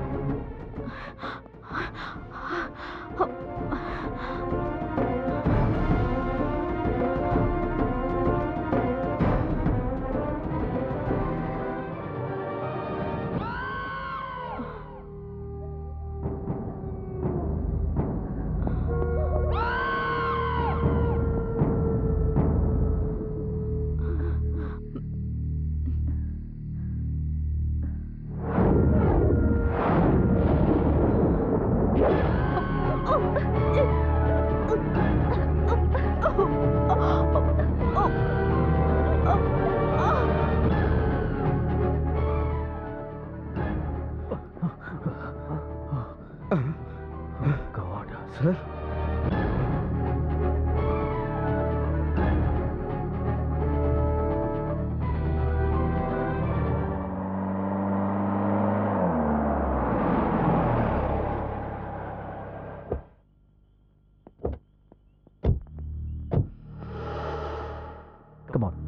Come on.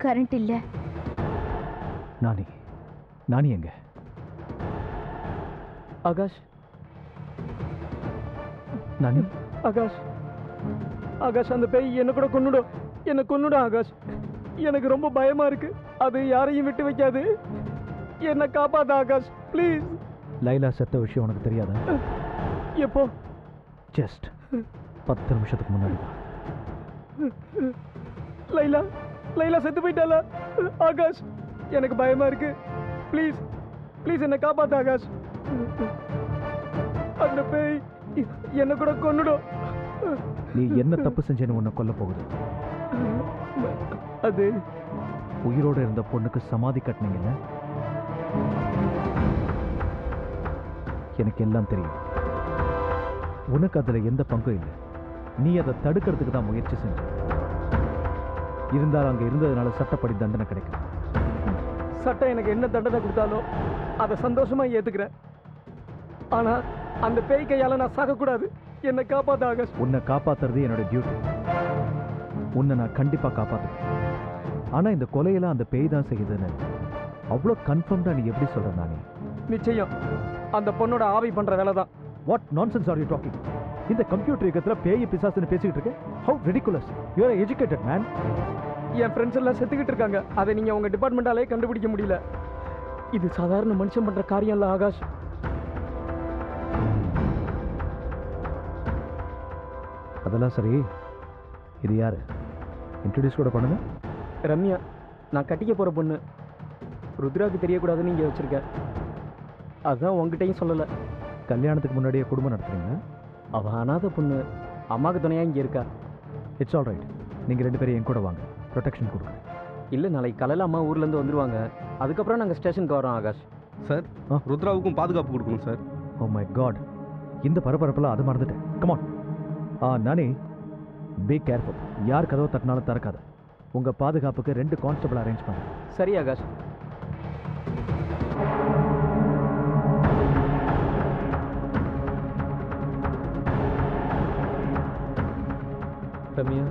Current இல்ல. நானி எங்க? ஆகாஷ், நானி, ஆகாஷ், ஆகாஷ், அந்த பேய் என்ன கூட கொன்னுடும் ஆகாஷ். எனக்கு ரொம்ப பயமா இருக்கு. அது யாரையும் விட்டு வைக்காது. என்ன காப்பாத்த ஆகாஷ், ப்ளீஸ். லைலா செத்த விஷயம் உனக்கு தெரியாதா? எப்போ? ஜஸ்ட் 10 நிமிஷத்துக்கு முன்னாடி தான். லைலா செத்து போயிட்டாளா? ஆகாஷ், எனக்கு பயமா இருக்கு. ப்ளீஸ் ப்ளீஸ் என்ன காப்பாத்து ஆகாஷ். அந்த பேய் என்ன கூட கொன்னுடும். நீ என்ன தப்பு செஞ்சேன்னு உன்னை கொல்ல போகுது. அது உயிரோட இருந்த பொண்ணுக்கு சமாதி கட்டினீங்கல்ல? எனக்கு எல்லாம் தெரியும். உனக்கு அதுல எந்த பங்கும் இல்லை. நீ அதை தடுக்கிறதுக்கு தான் முயற்சி செஞ்ச. இருந்தால் அங்க இருந்ததுனால சட்டப்படி தண்டனை கிடைக்கும். சட்டம் எனக்கு என்ன தண்டனை கொடுத்தாலும் அதை சந்தோஷமா ஏத்துக்கிறேன். ஆனா அந்த பேய் கையால நான் சாகக்கூடாது. என்னை காப்பாத்த ஆகாஷ். உன்னை காப்பாத்துறது என்னோட டியூட்டி. உன்னை நான் கண்டிப்பா காப்பாத்துறேன். ஆனா இந்த கொலையெல்லாம் அந்த பேய் தான் செய்யுதுன்னு அவ்வளோ கன்ஃபார்ம்டா நீ எப்படி சொல்ற? நானே நிச்சயம் அந்த பொண்ணோட ஆவி பண்ற வேலை தான். What nonsense are you talking? இந்த கம்ப்யூட்டர் யுகத்துல பேய் பிசாசுன்னு பேசிக்கிட்டு இருக்க? How ridiculous. You are educated man. என் ஃப்ரெண்ட்ஸ் எல்லாம் செத்துக்கிட்டு இருக்காங்க. அதை நீங்க உங்க டிபார்ட்மெண்டாலே கண்டுபிடிக்க முடியல. இது சாதாரண மனுஷன் பண்ற காரியம் இல்ல ஆகாஷ். அதெல்லாம் சரி, இது யாரு? இன்ட்ரோடியூஸ் கூட பண்ணுங்க. ரம்யா, நான் கட்டிக்க போற பொண்ணு. ருத்ராவுக்கு தெரியக்கூடாதுன்னு இங்கே வச்சிருக்கேன். அதான் உங்ககிட்டையும் சொல்லலை. கல்யாணத்துக்கு முன்னாடியே குடும்பம் நடத்துறீங்க? அவள் அனாதை பொண்ணு. அம்மாவுக்கு துணையாக இங்கே இருக்கா. It's all right. நீங்கள் 2 பேரும் என் கூட வாங்க, ப்ரொடெக்ஷன் கொடுக்குறேன். இல்லை, நாளைக்கு காலையில் அம்மா ஊர்லேருந்து வந்துடுவாங்க. அதுக்கப்புறம் நாங்கள் ஸ்டேஷனுக்கு வரோம் ஆகாஷ். சார், ருத்ராவுக்கும் பாதுகாப்பு கொடுக்கணும் சார். ஓ மை காட், இந்த பரபரப்பில் அது மறந்துட்டேன். கமான். Nani, be careful. யார் கதவை தட்டினாலும் திறக்காத. உங்கள் பாதுகாப்புக்கு 2 கான்ஸ்டபிள் அரேஞ்ச் பண்ணு. சரி Akash. Ramya,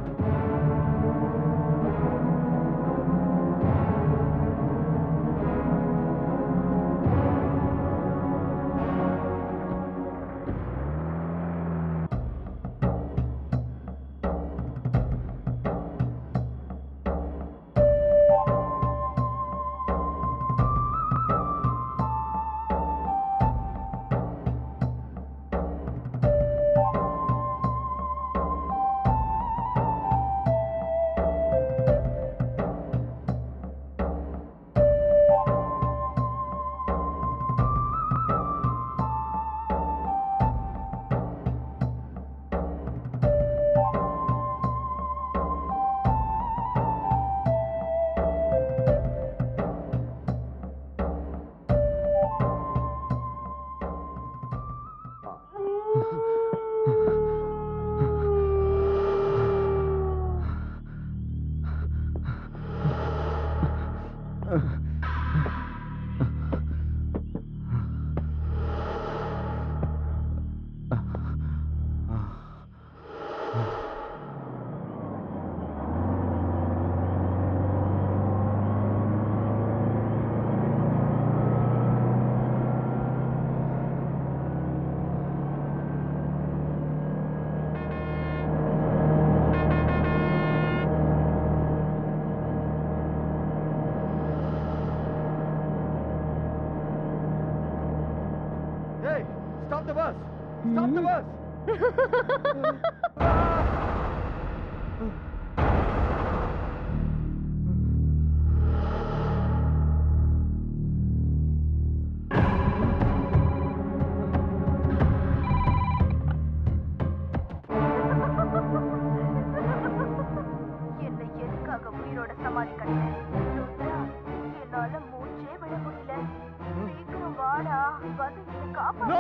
Stop the bus! Stop the bus! என்னை எதுக்காக உயிரோட சமாதி கட்டின? என்னால மூச்சே விட முடியல. சீக்கிரம் வாடா, வந்து என்னை காப்பாத்து.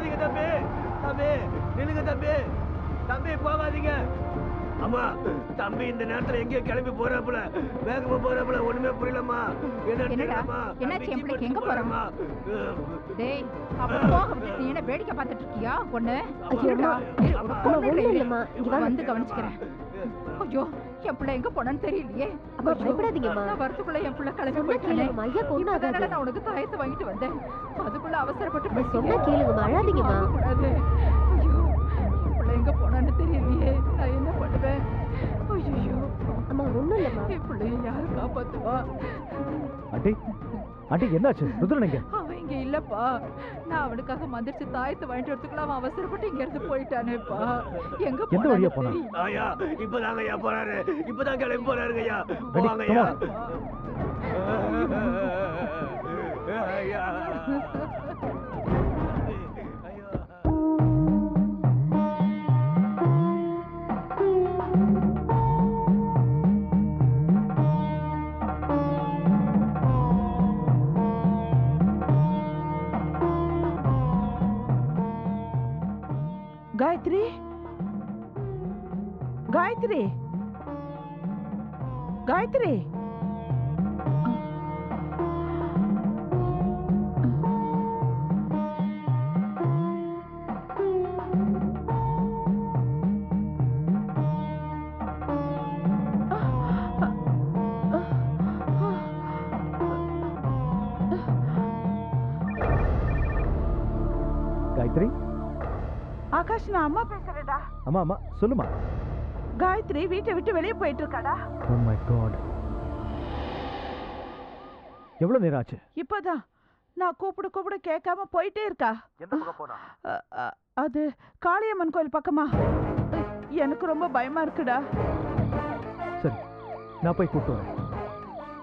போகாதீங்க தம்பி. தம்பி நில்லுங்க தம்பி. தம்பி போகாதீங்க. அம்மா தம்பி இந்த நேரத்துல எங்கேயோ கிளம்பி போறாப்புல, வேகமா போறாப்புல. ஒண்ணுமே புரியலம்மா. என்னடா என்னாச்சு? என் பிள்ளைக்கு எங்க போறமா? டேய் அவ போக விட்டு நீ என்ன வேடிக்கை பார்த்துட்டு இருக்கியா? பொண்ணு இருடா, வந்து கவனிச்சுக்கிறேன். ஐயோ என் பிள்ளை எங்க போனான்னு தெரியலையே. நான் வரத்துக்குள்ள என் பிள்ளை கிளம்பி போயிட்டானே. இப்பதானடா நான் உனக்கு தாயத்தை வாங்கிட்டு வந்தேன். அதுக்குள்ள அவசரப்பட்டு சொன்னா கேளுங்கம்மா, அழாதீங்கம்மா. ஐயோ என் பிள்ளை எங்க போனான்னு தெரியலையே. நான் என்ன பண்ணுவேன்? ஐயோ அம்மா ஒண்ணும் இல்லம்மா. என் பிள்ளைய யாரு காப்பாத்துவா? ஆண்டி ஆண்டி என்னாச்சு? ருத்ரன் எங்க? அவன் இங்க இல்லப்பா. நான் அவனுக்காக மந்திரிச்சு தாயத்தை வாங்கிட்டு வரதுக்குள்ள அவன் அவசரப்பட்டு இங்க இருந்து போயிட்டானேப்பா. எந்த வழியா போனா? ஐயா இப்பதாங்க ஐயா போறாரு. இப்பதான் கிளம்பி போறாருங்க ஐயா. போவாங்க ஐயா. ஐயா காயத்ரி, காயத்ரி, காயத்ரி. காயத்ரி. ஆகாஷ், நான் அம்மா பேசுறேன்டா. அம்மா அம்மா சொல்லுமா. காயத்ரி வீட்டை விட்டு வெளியே போயிட்டு இருக்காடா. Oh my God. எவ்வளவு நேரம் ஆச்சு? இப்பதான் நான் கூப்பிட கேட்காம போயிட்டே இருக்கா. எந்த பக்கம் போனா? அது காளியம்மன் கோயில் பக்கமா. எனக்கு ரொம்ப பயமா இருக்குடா. சரி நான் போய் கூப்பிட்டு வரேன்.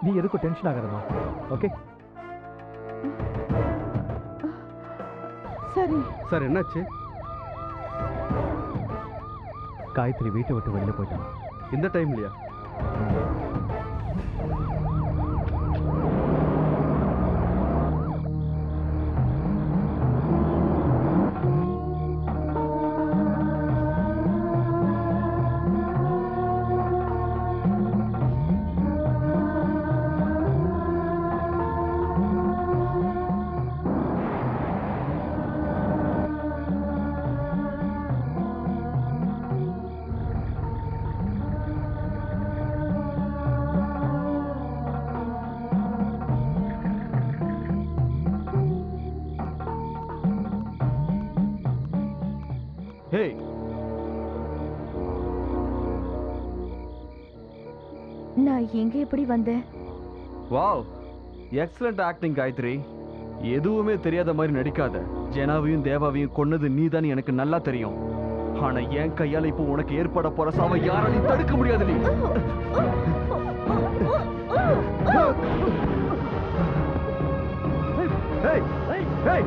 நீ எதுக்கும் டென்ஷன் ஆகாதம்மா. ஓகே சரி. சார் என்னாச்சு? காயத்ரி வீட்டை விட்டு வெளியில போயிட்டான். இந்த டைம்லயா? Hey. நான் எங்க எப்படி வந்தேன்? Wow, excellent acting Gayathri. எதுவுமே தெரியாத மாதிரி நடிக்காத. ஜெனாவையும் தேவாவையும் கொன்னது நீதான் எனக்கு நல்லா தெரியும். ஆனா என் கையால இப்போ உனக்கு ஏற்பட போற சாவை யாராலையும் தடுக்க முடியாது. நீ Hey! Hey! Hey!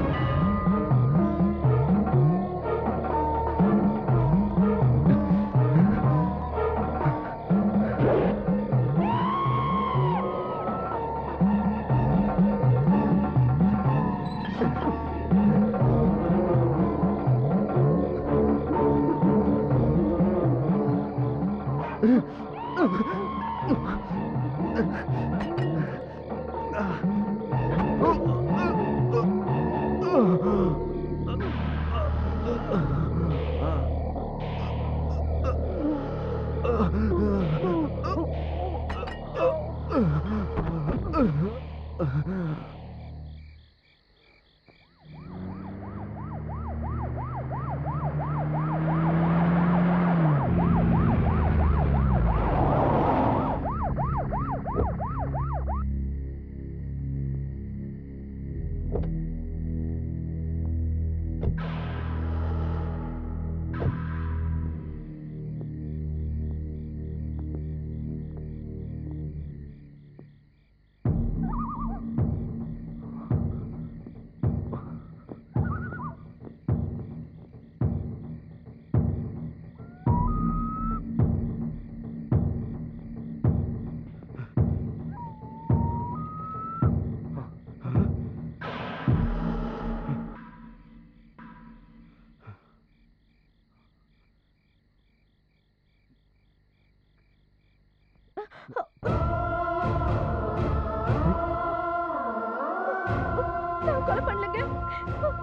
நான் கொலை பண்ணலங்க.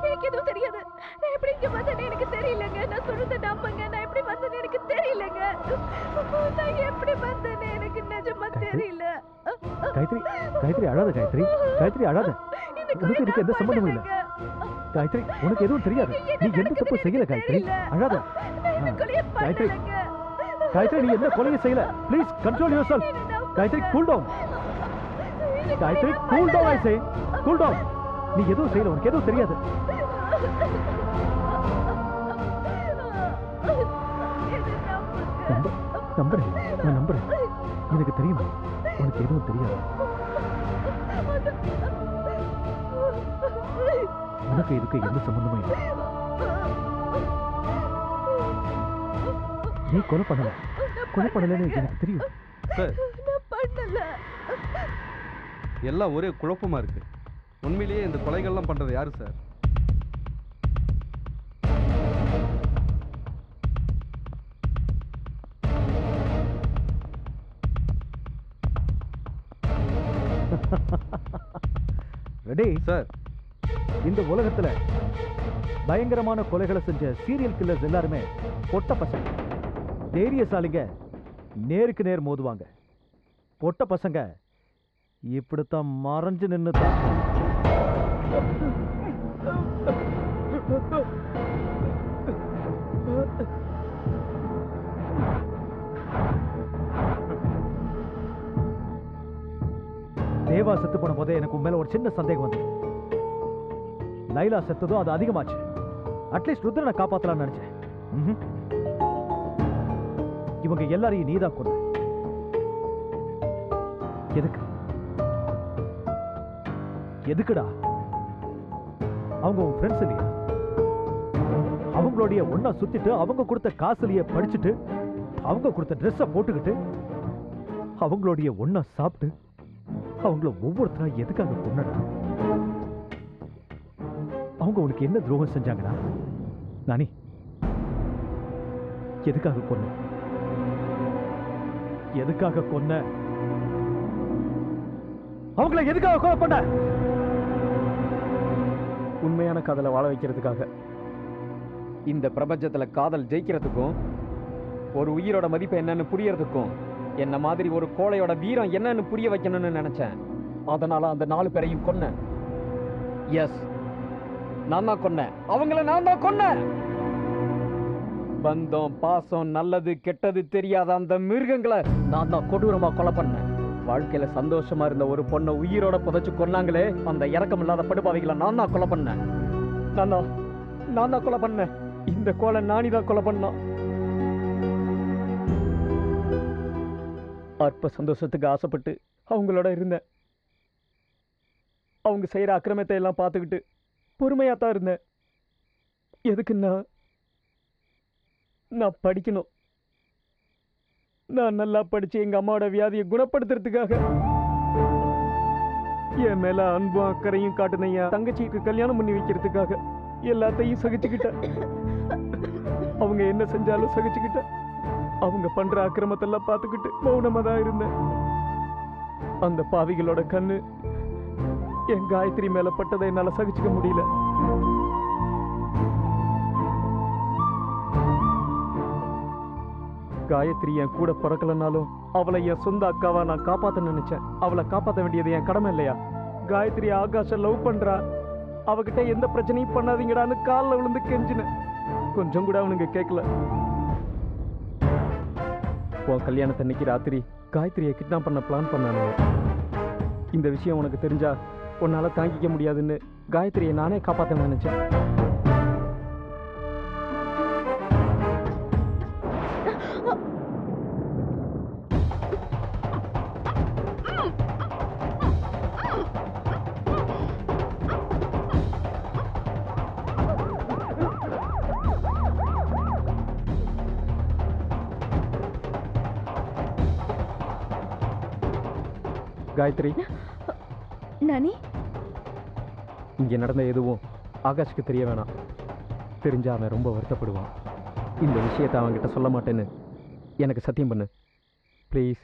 எனக்கு எதுவும் தெரியாது. நான் எப்படி இங்க வந்தேன்னு எனக்கு தெரியலங்க. நான் சொல்றத நம்புங்க. நான் எப்படி வந்தேன்னு எனக்கு தெரியலங்க. நான் எப்படி வந்தேன்னு எனக்கு நிஜமா தெரியல. காயத்ரி, காயத்ரி அழாத காயத்ரி, காயத்ரி அழாத. உனக்கு இதுக்கு எந்த சம்பந்தமும் இல்லை. காயத்ரி, உனக்கு எதுவும் தெரியாது. நீ எந்த தப்பு செய்யல காயத்ரி. அழாத. காயத்ரி, காயத்ரி நீ எந்த கொலையும் செய்யல. Please control yourself. Gayathri cool down. Gayathri cool down. I say cool down. நீ எதுவும் செய்யல. உனக்கு எதுவும் தெரியாது. நம்புறேன், நான் நம்புறேன். எனக்கு தெரியுமா உனக்கு எதுவும் தெரியாது. உனக்கு இதுக்கு எந்த சம்பந்தமும் இல்லை. நீ கொலை பண்ணல. கொலை பண்ணலன்னு எனக்கு தெரியும். சார், எல்லாம் ஒரே குழப்பமா இருக்கு. உண்மையிலேயே இந்த கொலைகள்லாம் பண்றது யாரு சார்? Ready sir. இந்த உலகத்துல பயங்கரமான கொலைகளை செஞ்ச சீரியல் கில்லர்ஸ் எல்லாருமே பொட்ட பசங்க. தைரியசாலிங்க நேருக்கு நேர் மோதுவாங்க. பொட்ட பசங்க இப்படித்தான் மறைஞ்சு நின்னுதான். தேவா செத்து போன போதே எனக்கு உன் மேல ஒரு சின்ன சந்தேகம் வந்து. லைலா செத்ததும் அது அதிகமாச்சு. அட்லீஸ்ட் ருத்ரனை காப்பாத்தலாம்னு நினைச்சேன். இவங்க எல்லாரையும் நீதான் கொண்டு. எதுக்கு? எதுக்குடா? அவங்க உன் ஃப்ரெண்ட்ஸ் இல்லையா? அவங்களுடைய ஒன்னா சுத்திட்டு, அவங்க கொடுத்த காசுலயே படிச்சுட்டு, அவங்க கொடுத்த ட்ரெஸ்ஸை போட்டுக்கிட்டு, அவங்களுடைய ஒன்னா சாப்பிட்டு, அவங்கள ஒவ்வொருத்தரா எதுக்காக கொன்னடா? அவங்க உனக்கு என்ன துரோகம் செஞ்சாங்கடா? நானி, எதுக்காக கொன்ன? எதுக்காக கொன்ன? அவங்கள எதுக்காக கொலை பண்ண? உண்மையான காதலை வாழ வைக்கிறதுக்காக. இந்த பிரபஞ்சத்துல காதல் ஜெயிக்கிறதுக்கும், ஒரு உயிரோட மதிப்பு என்னன்னு புரியறதுக்கும், என்ன மாதிரி ஒரு கோழையோட வீரம் என்னன்னு புரிய வைக்கணும்னு நினைச்சேன். அதனால அந்த 4 பேரையும் கொன்னேன். எஸ், நான் தான் கொன்னேன். அவங்கள நான் தான் கொன்னேன். பந்தம், பாசம், நல்லது கெட்டது தெரியாத அந்த மிருகங்களை நான் தான் கொடூரமா கொலை பண்ணேன். வாழ்க்கையில சந்தோஷமா இருந்த ஒரு பொண்ணை உயிரோட புதைச்சு கொன்னாங்களே, அந்த இரக்கம் இல்லாத படுபாவிகளை நான் தான் கொலை பண்ணேன். நான் தான் கொலை பண்ணேன். இந்த கோலை நானிதான் கொலை பண்ணான். அற்ப சந்தோஷத்துக்கு ஆசைப்பட்டு அவங்களோட இருந்தேன். அவங்க செய்யற அக்கிரமத்தை எல்லாம் பார்த்துக்கிட்டு பொறுமையாத்தான் இருந்தேன். எதுக்குன்னா, நான் படிக்கணும். நான் நல்லா படிச்சு எங்க அம்மாவோட வியாதியை குணப்படுத்துறதுக்காக. என் மேல அன்பும் அக்கறையும் காட்டுனையா தங்கச்சிக்கு கல்யாணம் பண்ணி வைக்கிறதுக்காக எல்லாத்தையும் சகிச்சுக்கிட்டேன். அவங்க என்ன செஞ்சாலும் சகிச்சுக்கிட்டேன். அவங்க பண்ற அக்கிரமத்தெல்லாம் பார்த்துக்கிட்டு மௌனமா தான் இருந்தேன். அந்த பாவிகளோட கண்ணு என் காயத்ரி மேல பட்டதை என்னால சகிச்சுக்க முடியல. காயத்ரி என் கூட பிறக்கலனாலும் அவளை என் சொந்த அக்காவா நான் காப்பாத்த நினைச்சேன். அவளை காப்பாற்ற வேண்டியது என் கடமை இல்லையா? காயத்ரி ஆகாஷ லவ் பண்றா, அவகிட்ட எந்த பிரச்சனையும் பண்ணாதீங்கடான்னு காலில் விழுந்து கெஞ்சினேன். கொஞ்சம் கூட அவனுங்க கேட்கல. உன் கல்யாணத்தன்னைக்கு ராத்திரி காயத்ரியை கிட்னாப் பண்ண பிளான் பண்ணானுங்க. இந்த விஷயம் உனக்கு தெரிஞ்சா உன்னால தாங்கிக்க முடியாதுன்னு காயத்ரியை நானே காப்பாற்ற நினைச்சேன். காயத்ரி, நானி, இங்க நடந்த எதுவும் ஆகாஷ்க்கு தெரிய வேணாம். தெரிஞ்சா அவன் ரொம்ப வருத்தப்படுவான். இந்த விஷயத்தை அவன்கிட்ட சொல்ல மாட்டேன்னு எனக்கு சத்தியம் பண்ணு please.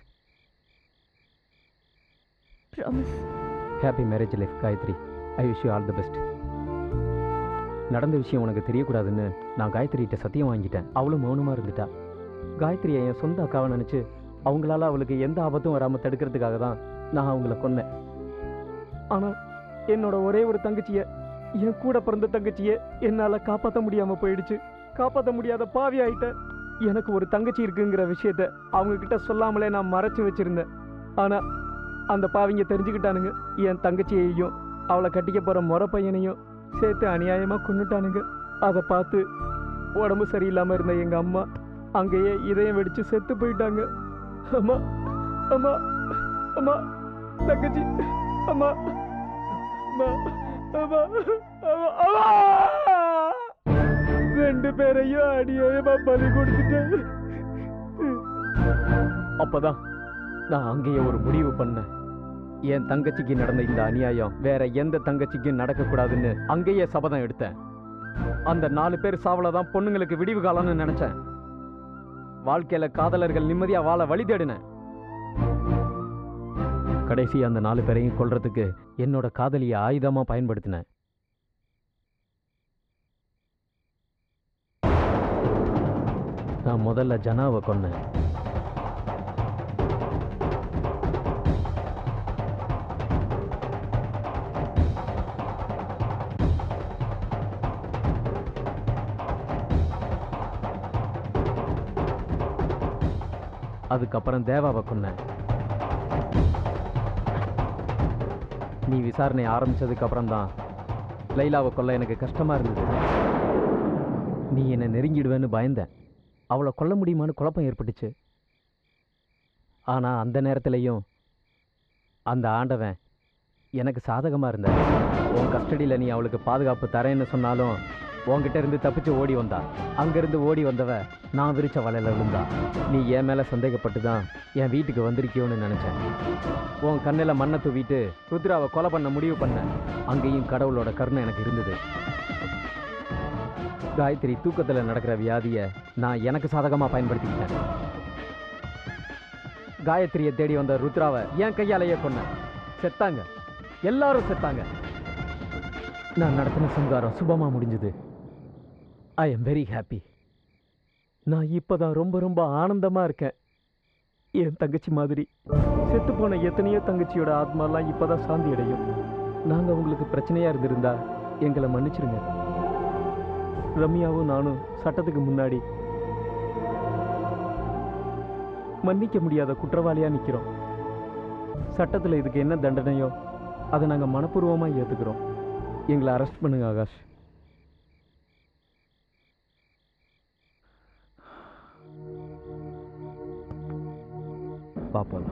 Promise. Happy marriage life Gayathri. I wish you all the best. நடந்த விஷயம் உனக்கு தெரியக்கூடாதுன்னு நான் காயத்ரிகிட்ட சத்தியம் வாங்கிட்டேன். அவளும் மௌனமாக இருந்துட்டா. காயத்ரியை என் சொந்த அக்காவை நினச்சி அவங்களால அவளுக்கு எந்த ஆபத்தும் வராமல் தடுக்கிறதுக்காக தான் நான் அவங்கள கொன்னேன். ஆனால் என்னோட ஒரே ஒரு தங்கச்சியை, என் கூட பிறந்த தங்கச்சியை என்னால் காப்பாற்ற முடியாமல் போயிடுச்சு. காப்பாற்ற முடியாத பாவி ஆயிட்டேன். எனக்கு ஒரு தங்கச்சி இருக்குங்கிற விஷயத்த அவங்க கிட்ட சொல்லாமலே நான் மறைச்சு வச்சிருந்தேன். ஆனால் அந்த பாவிங்க தெரிஞ்சுக்கிட்டானுங்க. என் தங்கச்சியையும் அவளை கட்டிக்க போகிற முறை பையனையும் சேர்த்து அநியாயமாக கொண்டுட்டானுங்க. அதை பார்த்து உடம்பு சரியில்லாமல் இருந்த எங்கள் அம்மா அங்கேயே இதயம் வெடிச்சு செத்து போயிட்டாங்க. அம்மா அம்மா அம்மா தங்கச்சி அம்மா அம்மா அம்மா அம்மா ரெண்டு பேரையும் அநியாயமா பலி கொடுத்துட்டேன். அப்பதான் நான் அங்கேயே ஒரு முடிவு பண்ணேன். என் தங்கச்சிக்கு நடந்த இந்த அநியாயம் வேற எந்த தங்கச்சிக்கும் நடக்கக்கூடாதுன்னு அங்கேயே சபதம் எடுத்தேன். அந்த 4 பேர் சாவல தான் பொண்ணுங்களுக்கு விடிவு காலம்னு நினைச்சேன். வாழ்க்கையில காதலர்கள் நிம்மதியா வாழ வழி தேடினேன். கடைசி அந்த 4 பேரையும் கொல்றதுக்கு என்னோட காதலியை ஆயுதமா பயன்படுத்தினேன். நான் முதல்ல ஜனாவை கொன்னேன். அதுக்கப்புறம் தேவாவை கொன்னேன். நீ விசாரணை ஆரம்பிச்சதுக்கு அப்புறம் தான் லைலாவை கொல்ல எனக்கு கஷ்டமா இருந்தது. நீ என்னை நெருங்கிடுவேன்னு பயந்தேன். அவளை கொல்ல முடியுமான்னு குழப்பம் ஏற்பட்டுச்சு. ஆனா அந்த நேரத்திலையும் அந்த ஆண்டவன் எனக்கு சாதகமா இருந்தார். உன் கஸ்டடியில் நீ அவளுக்கு பாதுகாப்பு தரேன்னு சொன்னாலும் உன்கிட்ட இருந்து தப்பிச்சு ஓடி வந்தா. அங்கிருந்து ஓடி வந்தவ நான் விரிச்ச வலையில விழுந்தா. நீ என் மேல சந்தேகப்பட்டு தான் என் வீட்டுக்கு வந்திருக்கியோன்னு நினைச்சேன். உன் கண்ணில் மண்ணை தூவிட்டு ருத்ராவை கொலை பண்ண முடிவு பண்ண. அங்கேயும் கடவுளோட கருணை எனக்கு இருந்தது. காயத்ரி தூக்கத்தில் நடக்கிற வியாதியை நான் எனக்கு சாதகமாக பயன்படுத்திக்கிட்டேன். காயத்ரியை தேடி வந்த ருத்ராவை என் கையாலேயே கொன்னேன். செத்தாங்க, எல்லாரும் செத்தாங்க. நான் நடத்தின சங்காரம் சுபமாக முடிஞ்சது. I am very happy. நான் இப்போதான் ரொம்ப ரொம்ப ஆனந்தமாக இருக்கேன். என் தங்கச்சி மாதிரி செத்து போன எத்தனையோ தங்கச்சியோட ஆத்மாலாம் இப்போதான் சாந்தி அடையும். நாங்கள் உங்களுக்கு பிரச்சனையாக இருந்திருந்தா எங்களை மன்னிச்சிருங்க. ரம்யாவும் நானும் சட்டத்துக்கு முன்னாடி மன்னிக்க முடியாத குற்றவாளியாக நிற்கிறோம். சட்டத்தில் இதுக்கு என்ன தண்டனையோ அதை நாங்கள் மனப்பூர்வமாக ஏற்றுக்கிறோம். எங்களை அரெஸ்ட் பண்ணுங்க ஆகாஷ். பாப்போம்.